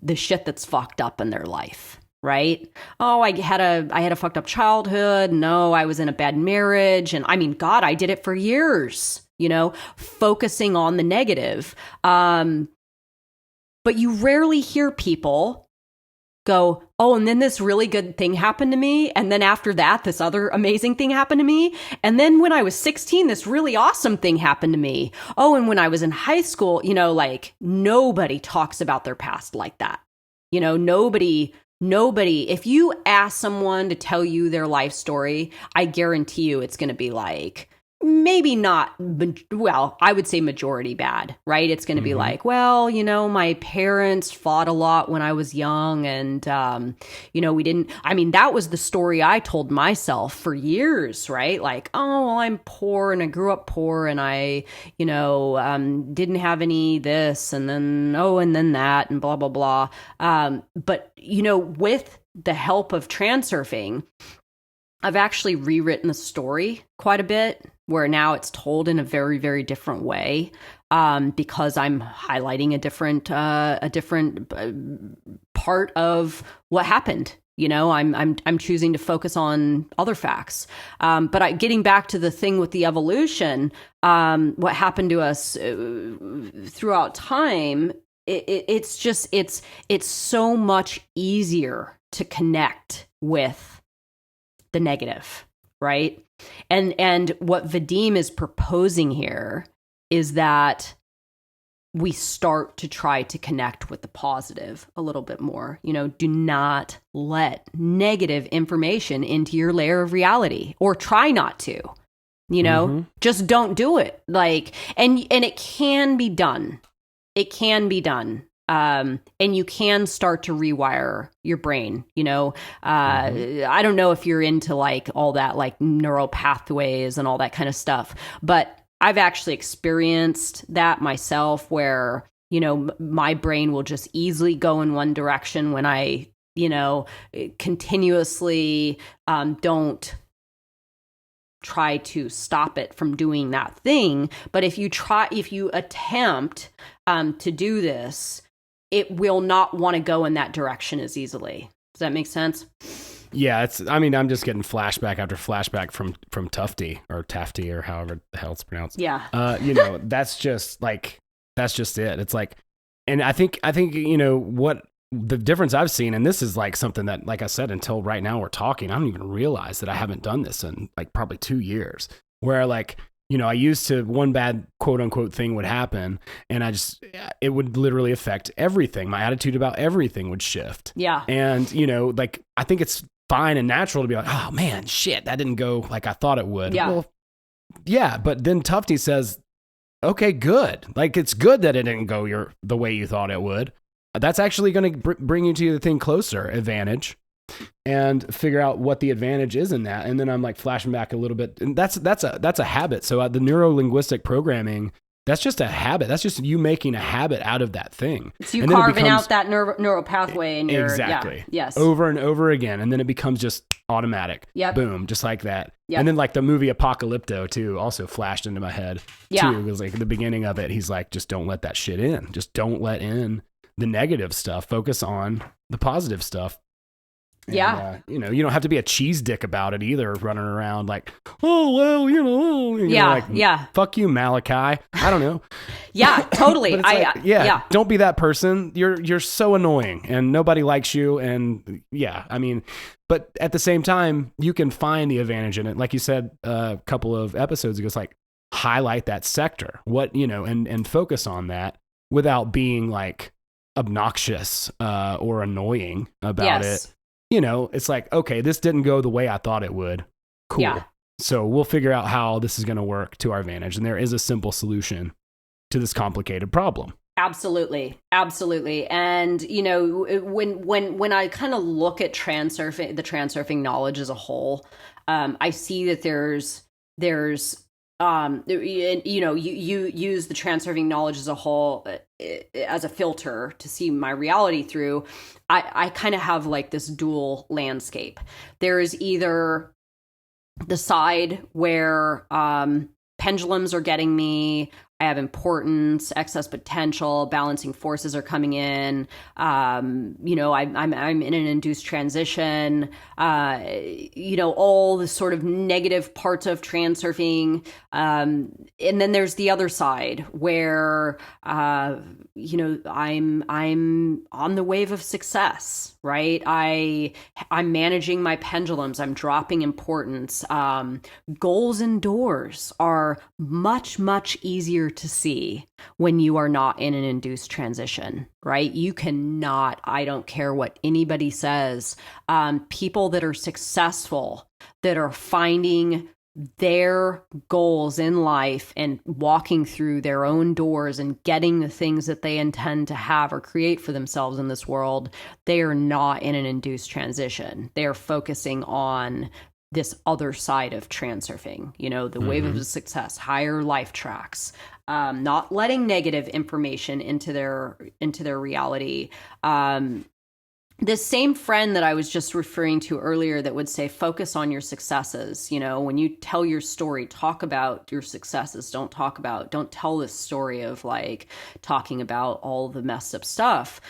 the shit that's fucked up in their life. Right? Oh, I had a fucked up childhood. No, I was in a bad marriage. And I mean, God, I did it for years, you know, focusing on the negative. But you rarely hear people go, oh, and then this really good thing happened to me. And then after that, this other amazing thing happened to me. And then when I was 16, this really awesome thing happened to me. Oh, and when I was in high school, you know, like nobody talks about their past like that. You know, nobody, if you ask someone to tell you their life story, I guarantee you it's going to be like, maybe not, well, I would say majority bad, right? It's going to be like, well, you know, my parents fought a lot when I was young and, you know, that was the story I told myself for years, right? Like, oh, well, I'm poor and I grew up poor and I, you know, didn't have any this and then, oh, and then that and blah, blah, blah. But, you know, with the help of transurfing, I've actually rewritten the story quite a bit, where now it's told in a very, very different way, because I'm highlighting a different part of what happened. You know, I'm choosing to focus on other facts. But getting back to the thing with the evolution, what happened to us throughout time it's so much easier to connect with the negative, right? And what Vadim is proposing here is that we start to try to connect with the positive a little bit more. Do not let negative information into your layer of reality, or try not to. Just don't do it. And it can be done. It can be done. And you can start to rewire your brain. I don't know if you're into all that neural pathways and all that kind of stuff, but I've actually experienced that myself, where my brain will just easily go in one direction when I continuously don't try to stop it from doing that thing. But if you attempt to do this, it will not want to go in that direction as easily. Does that make sense? Yeah, I'm just getting flashback after flashback from Tufty or Tafty or however the hell it's pronounced. Yeah. That's just it. It's and I think what the difference I've seen, and this is something that, like I said, until right now we're talking, I don't even realize that I haven't done this in probably 2 years, where I used to, one bad quote unquote thing would happen and it would literally affect everything. My attitude about everything would shift. Yeah. And, I think it's fine and natural to be like, oh man, shit, that didn't go like I thought it would. Yeah. Well, yeah. But then Tufty says, okay, good. It's good that it didn't go the way you thought it would. That's actually going to bring you to the thing closer, advantage, and figure out what the advantage is in that. And then I'm flashing back a little bit, and that's a habit. So the neuro-linguistic programming, that's just a habit. That's just you making a habit out of that thing. So you carving out that neural pathway in your... Exactly. Yeah, yes. Over and over again. And then it becomes just automatic. Yep. Boom. Just like that. Yep. And then the movie Apocalypto too also flashed into my head too. It was the beginning of it. He's just don't let that shit in. Just don't let in the negative stuff. Focus on the positive stuff. And, you don't have to be a cheese dick about it either, running around oh, well, fuck you, Malachi. I don't know. Yeah, totally. Don't be that person. You're so annoying and nobody likes you. And but at the same time, you can find the advantage in it. Like you said a couple of episodes ago, it's highlight that sector, and focus on that without being obnoxious or annoying about it. It's okay, this didn't go the way I thought it would. Cool. Yeah. So we'll figure out how this is going to work to our advantage. And there is a simple solution to this complicated problem. Absolutely. Absolutely. And, when I kind of look at transurfing, the transurfing knowledge as a whole, I see that there's you use the transurfing knowledge as a whole as a filter to see my reality through. I kind of have this dual landscape. There is either the side where pendulums are getting me, I have importance, excess potential, balancing forces are coming in. I'm in an induced transition. All the sort of negative parts of transurfing. And then there's the other side where I'm on the wave of success, right? I'm managing my pendulums. I'm dropping importance. Goals and doors are much, much easier to see when you are not in an induced transition, right? You cannot, I don't care what anybody says, people that are successful, that are finding their goals in life and walking through their own doors and getting the things that they intend to have or create for themselves in this world, they are not in an induced transition. They are focusing on this other side of transurfing, the wave of success, higher life tracks, not letting negative information into their reality. This same friend that I was just referring to earlier that would say, focus on your successes. When you tell your story, talk about your successes. Don't tell this story of talking about all the messed up stuff.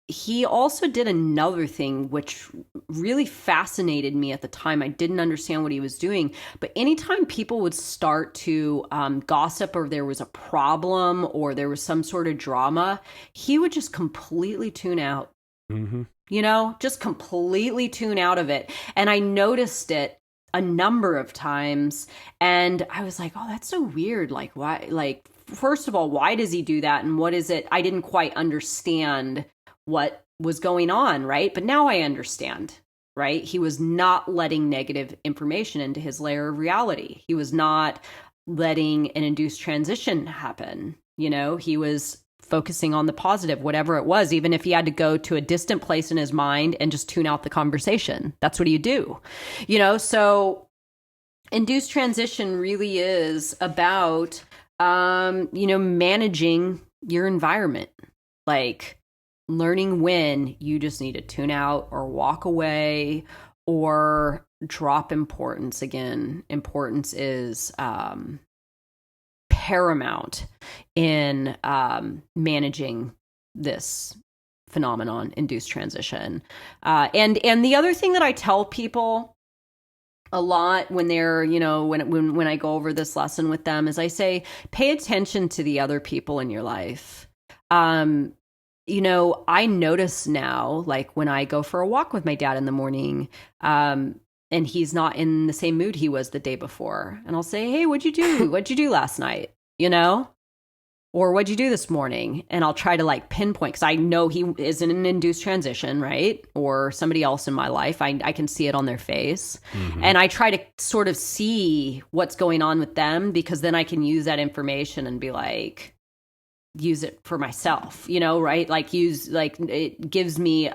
he also did another thing which really fascinated me at the time. I didn't understand what he was doing, but anytime people would start to gossip, or there was a problem, or there was some sort of drama, he would just completely tune out. Mm-hmm. You know, just completely tune out of it. And I noticed it a number of times, and I was like, oh, that's so weird. Like, why? Like, first of all, why does he do that? And what is it? I didn't quite understand what was going on, right? But now I understand, right? He was not letting negative information into his layer of reality. He was not letting an induced transition happen. You know, he was focusing on the positive, whatever it was, even if he had to go to a distant place in his mind and just tune out the conversation. That's what you do, you know? So induced transition really is about, you know, managing your environment, like learning when you just need to tune out or walk away or drop importance. Again, importance is paramount in managing this phenomenon, induced transition. And the other thing that I tell people a lot when they're, you know, when I go over this lesson with them, is I say, pay attention to the other people in your life. You know, I notice now, like when I go for a walk with my dad in the morning, and he's not in the same mood he was the day before, and I'll say, hey, what'd you do? What'd you do last night? You know? Or what'd you do this morning? And I'll try to like pinpoint, because I know he is in an induced transition, right? Or somebody else in my life. I can see it on their face. Mm-hmm. And I try to sort of see what's going on with them, because then I can use that information and be like, use it for myself, you know, right? Like it gives me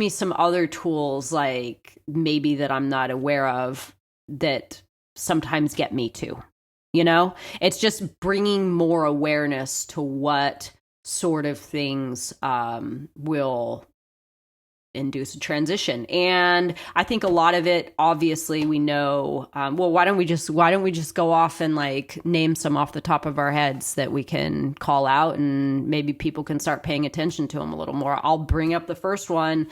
some other tools, like maybe that I'm not aware of, that sometimes get me too. You know, it's just bringing more awareness to what sort of things will induce a transition. And I think a lot of it, obviously, we know. Well, why don't we just go off and like name some off the top of our heads that we can call out, and maybe people can start paying attention to them a little more. I'll bring up the first one: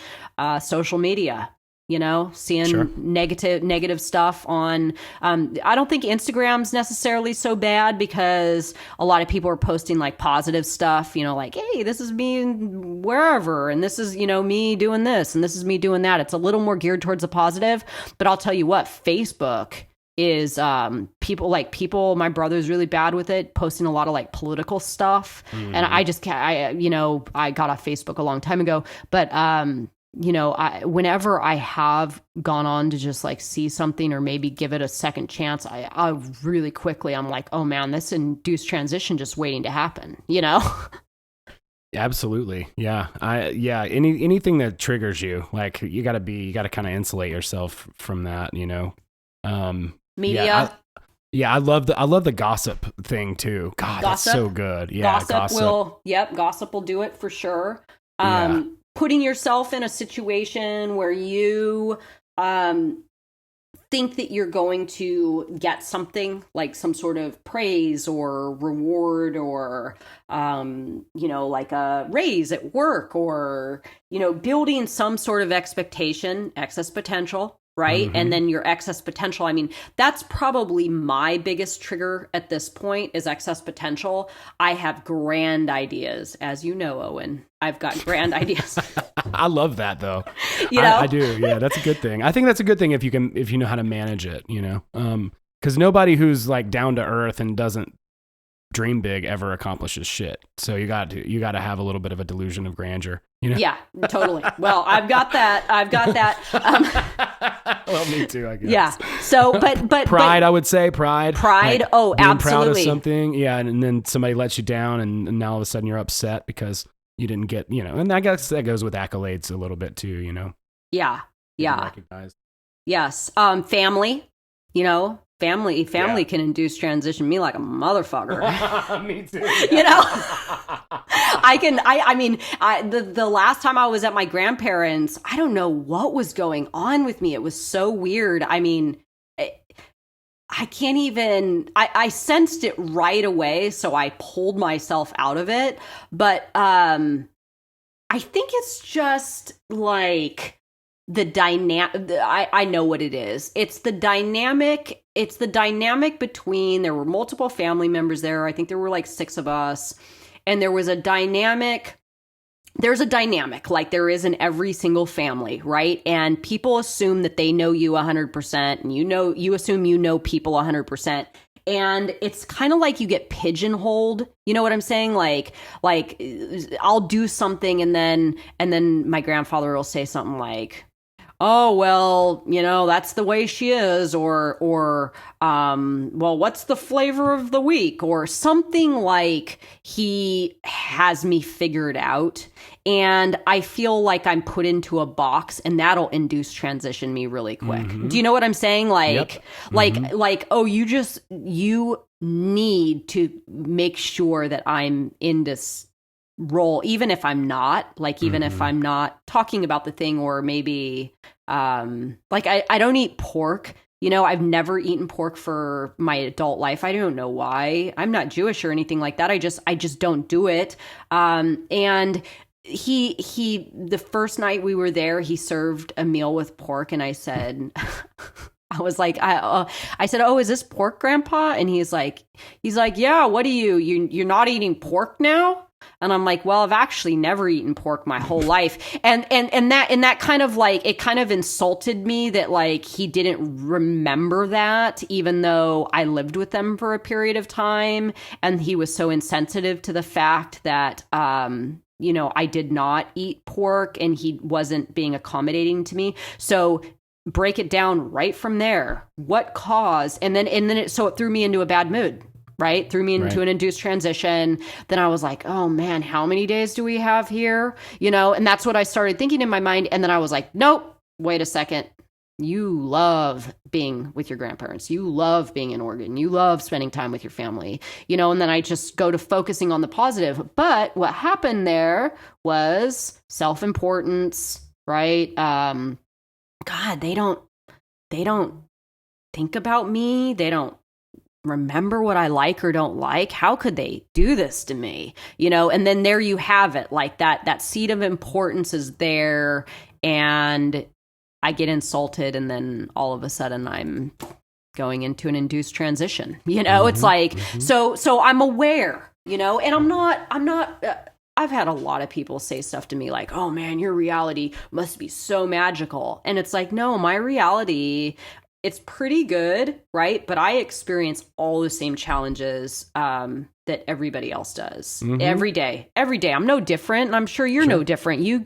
social media. You know, seeing Sure. negative stuff on, I don't think Instagram's necessarily so bad, because a lot of people are posting like positive stuff, you know, like, hey, this is me wherever, and this is, you know, me doing this, and this is me doing that. It's a little more geared towards the positive. But I'll tell you what, Facebook is people, my brother's really bad with it, posting a lot of like political stuff. Mm-hmm. And I just can't, I got off Facebook a long time ago, but you know, whenever I have gone on to just like see something or maybe give it a second chance, I really quickly, I'm like, oh man, this induced transition just waiting to happen, you know? Absolutely. Yeah. Anything that triggers you, like you gotta kind of insulate yourself from that, you know? Media. I love the gossip thing too. God, that's so good. Yeah. Gossip will do it for sure. Putting yourself in a situation where you think that you're going to get something, like some sort of praise or reward, or you know, like a raise at work, or, you know, building some sort of expectation, excess potential, right? Mm-hmm. And then your excess potential, I mean, that's probably my biggest trigger at this point, is excess potential. I have grand ideas, as you know, Owen. I've got grand ideas. I love that though. You know? I do. Yeah, that's a good thing. I think that's a good thing if you know how to manage it, you know? Because nobody who's like down to earth and doesn't dream big ever accomplishes shit. So you got to have a little bit of a delusion of grandeur, you know? Yeah, totally. Well, I've got that. Well, me too, I guess. Yeah. So, but I would say pride. Like, oh, being absolutely. Proud of something. Yeah. And then somebody lets you down, and now all of a sudden you're upset because you didn't get, you know, and I guess that goes with accolades a little bit too, you know? Yeah. Yeah. Recognized. Yes. Family, you know, family can induce transition me like a motherfucker. Me too. Yeah. You know, I mean, the last time I was at my grandparents', I don't know what was going on with me. It was so weird. I mean, I can't even, I sensed it right away. So I pulled myself out of it. But, I think it's just like the dynamic. I know what it is. It's the dynamic. It's the dynamic between, there were multiple family members there. I think there were like 6 of us. And there was a dynamic. There's a dynamic like there is in every single family, right? And people assume that they know you 100%, and you assume you know people 100%. And it's kind of like you get pigeonholed. You know what I'm saying? Like I'll do something and then my grandfather will say something like, "Oh, well, that's the way she is," or well, what's the flavor of the week, or something like he has me figured out. And I feel like I'm put into a box, and that'll induce transition me really quick. Mm-hmm. Do you know what I'm saying? Like, yep. like, oh, you need to make sure that I'm in this role, even if I'm not, like, even if I'm not talking about the thing, or maybe, like I don't eat pork. I've never eaten pork for my adult life. I don't know why. I'm not Jewish or anything like that. I just don't do it. And he the first night we were there, he served a meal with pork, and I said, I was like, I said, "Oh, is this pork, Grandpa?" And he's like, "Yeah, what are you're not eating pork now?" And I'm like, "Well, I've actually never eaten pork my whole life." And that kind of like, it kind of insulted me that like he didn't remember that, even though I lived with them for a period of time, and he was so insensitive to the fact that I did not eat pork, and he wasn't being accommodating to me. So break it down right from there. What caused, and then it threw me into a bad mood. Right? Threw me into an induced transition. Then I was like, oh man, how many days do we have here? And that's what I started thinking in my mind. And then I was like, nope, wait a second. You love being with your grandparents. You love being in Oregon. You love spending time with your family, and then I just go to focusing on the positive. But what happened there was self-importance, right? God, they don't think about me. They don't remember what I like or don't like. How could they do this to me? And then there you have it. Like that seed of importance is there, and I get insulted, and then all of a sudden I'm going into an induced transition. It's like, so I'm aware, and I'm not, I've had a lot of people say stuff to me like, "Oh man, your reality must be so magical." And it's like, no, my reality, it's pretty good, right? But I experience all the same challenges that everybody else does every day. I'm no different, and I'm sure you're no different. You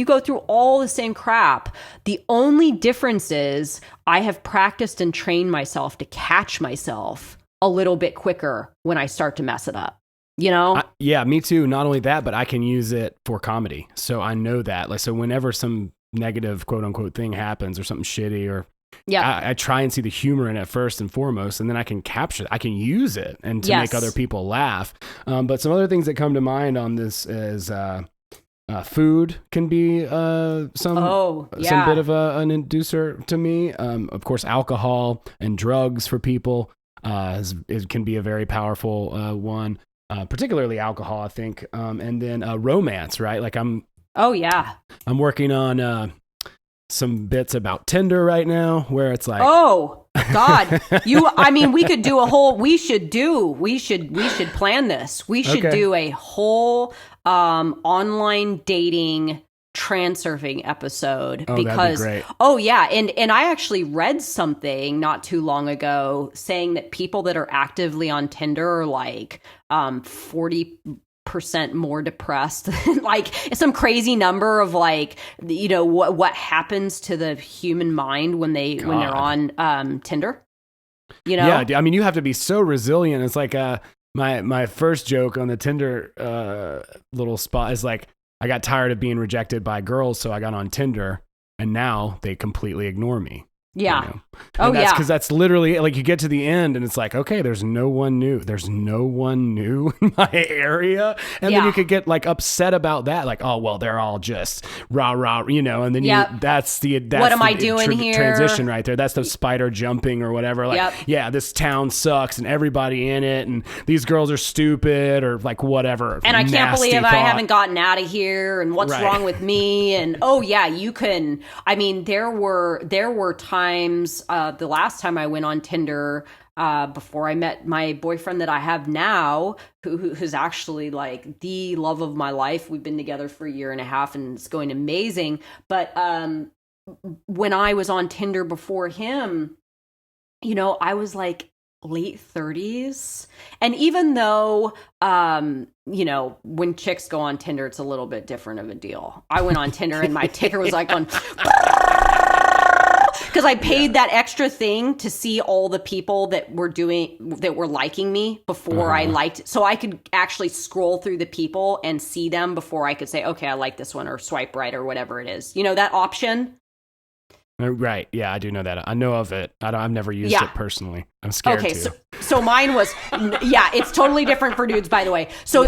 go through all the same crap. The only difference is I have practiced and trained myself to catch myself a little bit quicker when I start to mess it up. Yeah, me too. Not only that, but I can use it for comedy. So I know that. Like, so whenever some negative quote unquote thing happens, or something shitty, or I try and see the humor in it first and foremost, and then I can capture it. I can use it and to make other people laugh. But some other things that come to mind on this is food can be some bit of an inducer to me. Of course, alcohol and drugs for people it can be a very powerful one. Particularly alcohol, I think. And then romance, right? Like I'm working on some bits about Tinder right now, where it's like, oh God, we could do we should plan this. We should do a whole online dating transurfing episode, because and I actually read something not too long ago saying that people that are actively on Tinder are like 40% more depressed, like some crazy number of like, what happens to the human mind when they're on Tinder. Yeah, I mean, you have to be so resilient. It's like my first joke on the Tinder little spot is like, I got tired of being rejected by girls, so I got on Tinder, and now they completely ignore me. Yeah. You know? Oh, yeah. Because that's literally like you get to the end and it's like, okay, there's no one new. There's no one new in my area. And then you could get like upset about that. Like, oh, well, they're all just rah, rah, you know, and then that's what am I doing here? Transition right there. That's the spider jumping or whatever. Like, yeah, this town sucks and everybody in it and these girls are stupid or like whatever. And I can't believe I haven't gotten out of here and what's wrong with me. And oh yeah, you can, I mean, there were times, the last time I went on Tinder, before I met my boyfriend that I have now, who's actually like the love of my life. We've been together for a year and a half and it's going amazing. But, when I was on Tinder before him, you know, I was like late 30s. And even though, you know, when chicks go on Tinder, it's a little bit different of a deal. I went on Tinder and my ticker was like on... Because I paid that extra thing to see all the people that were liking me before I liked, so I could actually scroll through the people and see them before I could say, okay, I like this one or swipe right or whatever it is. You know, that option? Right. Yeah, I do know that. I know of it. I've never used it personally. I'm scared to. Okay, so mine was, it's totally different for dudes, by the way. So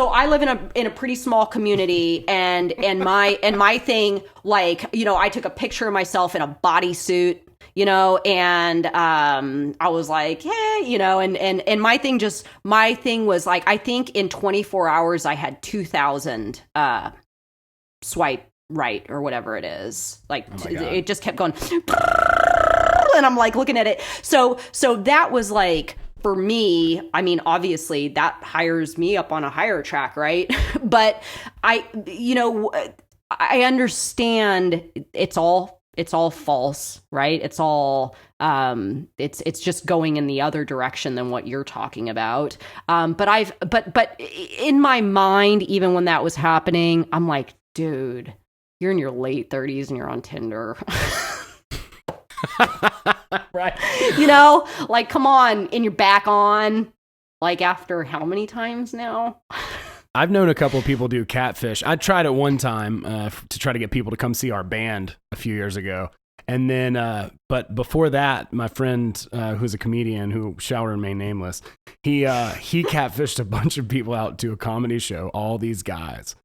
I live in a pretty small community, and my thing, like, you know, I took a picture of myself in a bodysuit, you know, and I was like, hey, you know, and my thing was like, I think in 24 hours I had 2,000 swipe right or whatever it is. Like it just kept going. And I'm like looking at it. So that was like, for me, I mean, obviously that hires me up on a higher track, right? But I understand it's all false, right? It's all, it's just going in the other direction than what you're talking about. But in my mind, even when that was happening, I'm like, dude, you're in your late 30s and you're on Tinder. Right. You know, like, come on, and you're back on, like, after how many times now? I've known a couple of people do catfish. I tried it one time to try to get people to come see our band a few years ago. And then, but before that, my friend, who's a comedian who shall remain nameless, he catfished a bunch of people out to a comedy show, all these guys.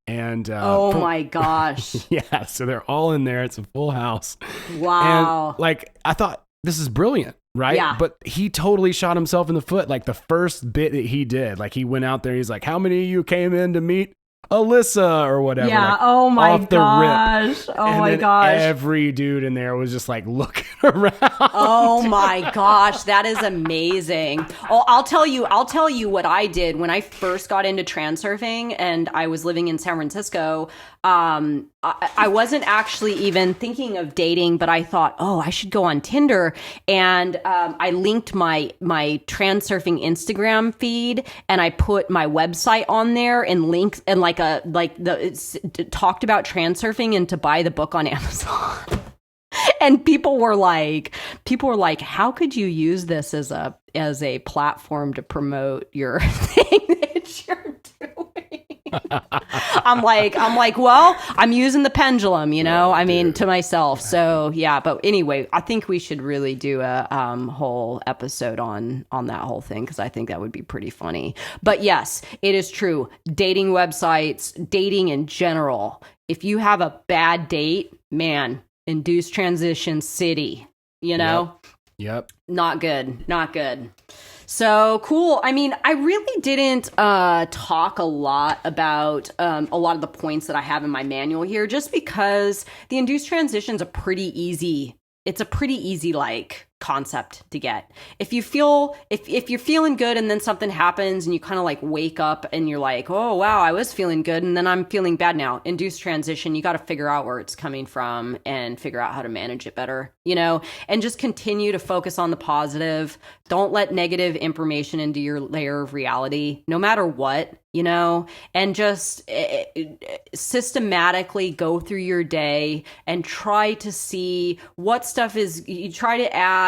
And my gosh. Yeah, so they're all in there. It's a full house. Wow. And like, I thought, this is brilliant, right? Yeah. But he totally shot himself in the foot. Like the first bit that he did, like he went out there, he's like, how many of you came in to meet Alyssa or whatever? Yeah. Like, oh my off the gosh. rip. Oh and my then gosh. Every dude in there was just like looking around. Oh my gosh, that is amazing. Oh, I'll tell you what I did when I first got into transurfing and I was living in San Francisco. I wasn't actually even thinking of dating, but I thought, oh, I should go on Tinder. And I linked my Transurfing Instagram feed and I put my website on there and links and talked about transurfing and to buy the book on Amazon. And people were like, how could you use this as a platform to promote your thing that you're doing? I'm like, well, I'm using the pendulum, you know, I mean, to myself. So yeah, but anyway, I think we should really do a whole episode on that whole thing, because I think that would be pretty funny. But yes, it is true. Dating websites, dating in general. If you have a bad date, man, Induced Transition City, you know? Yep. Not good. So cool. I mean, I really didn't talk a lot about a lot of the points that I have in my manual here, just because the induced transition is a pretty easy like concept to get. If you're feeling good and then something happens and you kind of like wake up and you're like, oh wow, I was feeling good and then I'm feeling bad now. Induced transition, you got to figure out where it's coming from and figure out how to manage it better, you know, and just continue to focus on the positive. Don't let negative information into your layer of reality, no matter what, you know, and just systematically go through your day and try to see what stuff you try to add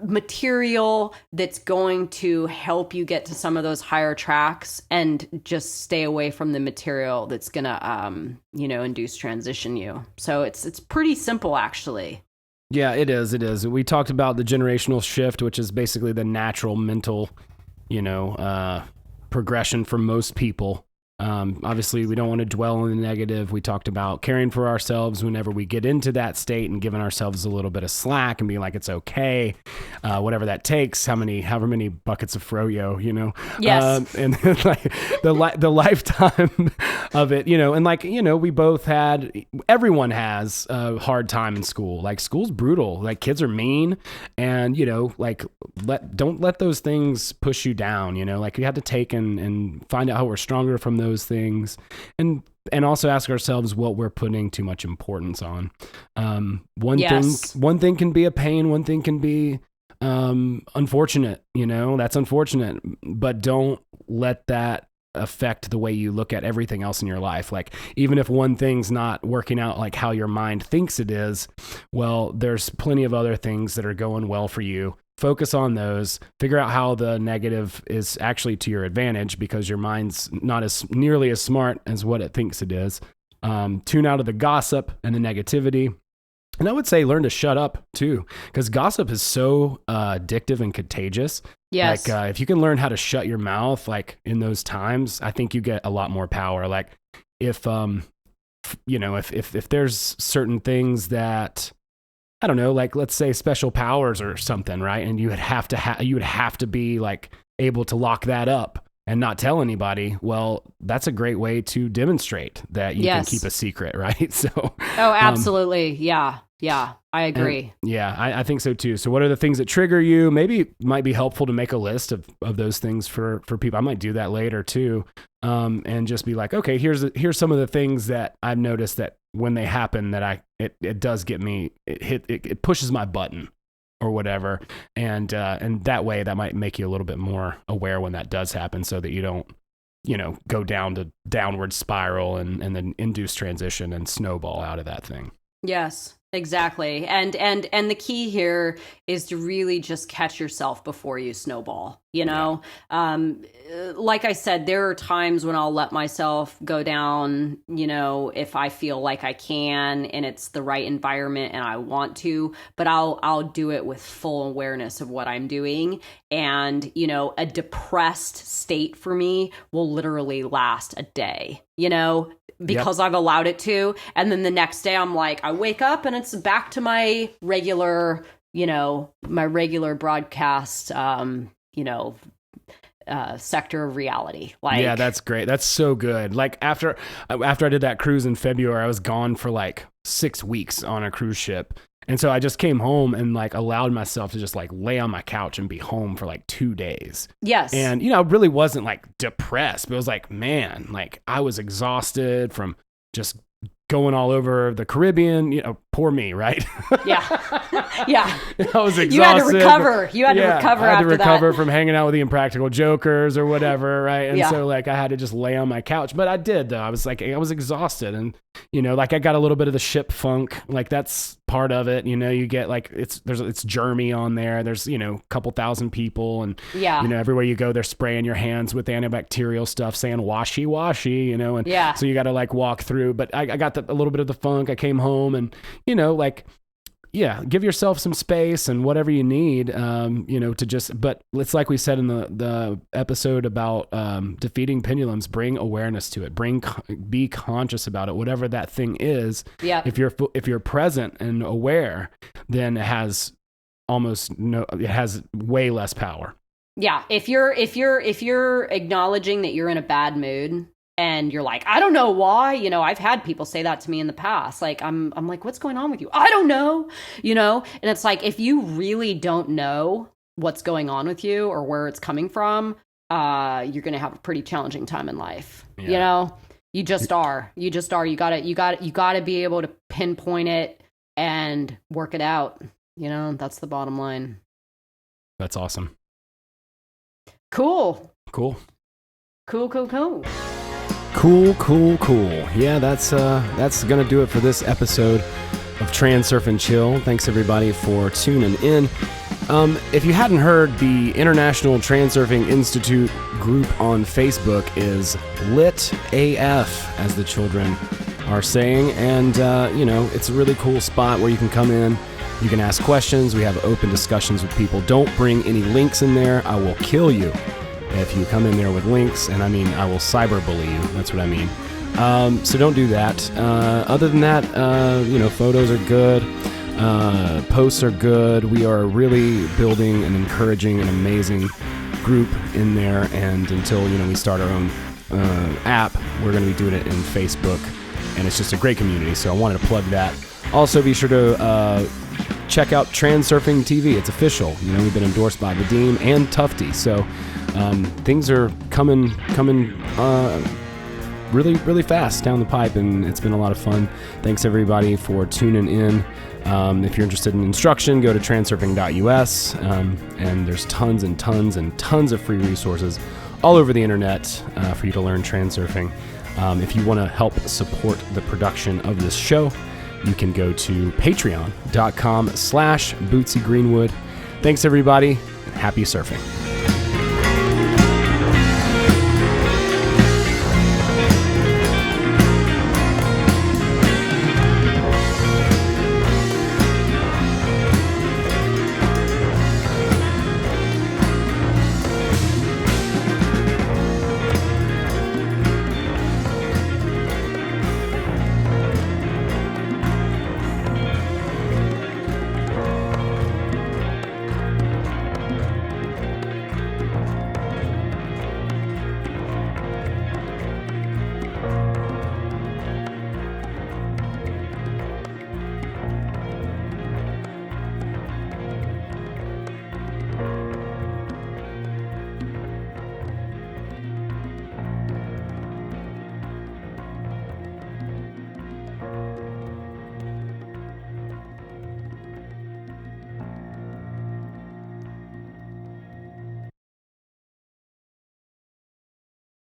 material that's going to help you get to some of those higher tracks, and just stay away from the material that's gonna induce transition you. So it's pretty simple, actually. Yeah, it is. It is. We talked about the generational shift, which is basically the natural mental, progression for most people. Obviously, we don't want to dwell on the negative. We talked about caring for ourselves whenever we get into that state and giving ourselves a little bit of slack and being like, it's okay, whatever that takes, however many buckets of froyo, Yes. And like the lifetime of it, and like, we both everyone has a hard time in school. Like school's brutal. Like kids are mean, and like don't let those things push you down. Like we have to take and find out how we're stronger from those things, and also ask ourselves what we're putting too much importance on. One thing can be a pain. One thing can be unfortunate. That's unfortunate, but don't let that affect the way you look at everything else in your life. Like even if one thing's not working out like how your mind thinks it is, well, there's plenty of other things that are going well for you. Focus on those, figure out how the negative is actually to your advantage, because your mind's not as nearly as smart as what it thinks it is. Tune out of the gossip and the negativity. And I would say learn to shut up too, because gossip is so addictive and contagious. Yes. Like if you can learn how to shut your mouth, like in those times, I think you get a lot more power. Like if there's certain things that, I don't know, like let's say special powers or something, right? And you would have to be like able to lock that up and not tell anybody. Well, that's a great way to demonstrate that you can keep a secret, right? So. Oh, absolutely. Yeah, I agree. I think so too. So what are the things that trigger you? Maybe it might be helpful to make a list of those things for people. I might do that later too. And just be like, okay, here's some of the things that I've noticed that when they happen that it does get me, it pushes my button or whatever. And that way that might make you a little bit more aware when that does happen, so that you don't, go down to downward spiral and then induce transition and snowball out of that thing. Yes, exactly. And the key here is to really just catch yourself before you snowball, Like I said, there are times when I'll let myself go down, if I feel like I can and it's the right environment and I want to, but I'll do it with full awareness of what I'm doing. And, a depressed state for me will literally last a day, because I've allowed it to. And then the next day I'm like, I wake up and it's back to my regular, broadcast, sector of reality. Like, yeah, that's great. That's so good. Like after I did that cruise in February, I was gone for like 6 weeks on a cruise ship. And so I just came home and like allowed myself to just like lay on my couch and be home for like 2 days. Yes. And, I really wasn't like depressed, but it was like, man, like I was exhausted from just going all over the Caribbean, poor me, right? Yeah. Yeah. I was exhausted. You had to recover. I had to recover that. from hanging out with the Impractical Jokers or whatever, right? And Yeah. so like I had to just lay on my couch, but I did though. I was exhausted, and like I got a little bit of the ship funk. Like that's part of it. You get like it's germy on there. There's a couple thousand people, and everywhere you go they're spraying your hands with antibacterial stuff, saying washy, and so you got to like walk through. But I got a little bit of the funk. I came home and give yourself some space and whatever you need, to just, but it's like we said in the episode about defeating pendulums, bring awareness to it, be conscious about it, whatever that thing is. Yeah. If you're present and aware, then it has way less power. Yeah. If you're acknowledging that you're in a bad mood, and you're like, I don't know why, I've had people say that to me in the past. Like, I'm like, what's going on with you? I don't know, and it's like, if you really don't know what's going on with you or where it's coming from, you're going to have a pretty challenging time in life. Yeah. You just are. You gotta be able to pinpoint it and work it out. That's the bottom line. That's awesome. Cool. Cool. Yeah, that's gonna do it for this episode of Transurf and Chill. Thanks everybody for tuning in. If you hadn't heard, the International Transurfing Institute group on Facebook is lit AF, as the children are saying, and it's a really cool spot where you can come in. You can ask questions. We have open discussions with people. Don't bring any links in there. I will kill you if you come in there with links, and I mean, I will cyberbully you. That's what I mean. So don't do that. Other than that, photos are good. Posts are good. We are really building and encouraging an amazing group in there, and until we start our own app, we're going to be doing it in Facebook, and it's just a great community, so I wanted to plug that. Also, be sure to check out TransurfingTV. It's official. We've been endorsed by Vadim and Tufty, so things are coming really, really fast down the pipe, and it's been a lot of fun. Thanks everybody for tuning in. If you're interested in instruction, go to transurfing.us, and there's tons and tons and tons of free resources all over the internet for you to learn transurfing. If you want to help support the production of this show, you can go to patreon.com/BootsyGreenwood. Thanks everybody, and happy surfing.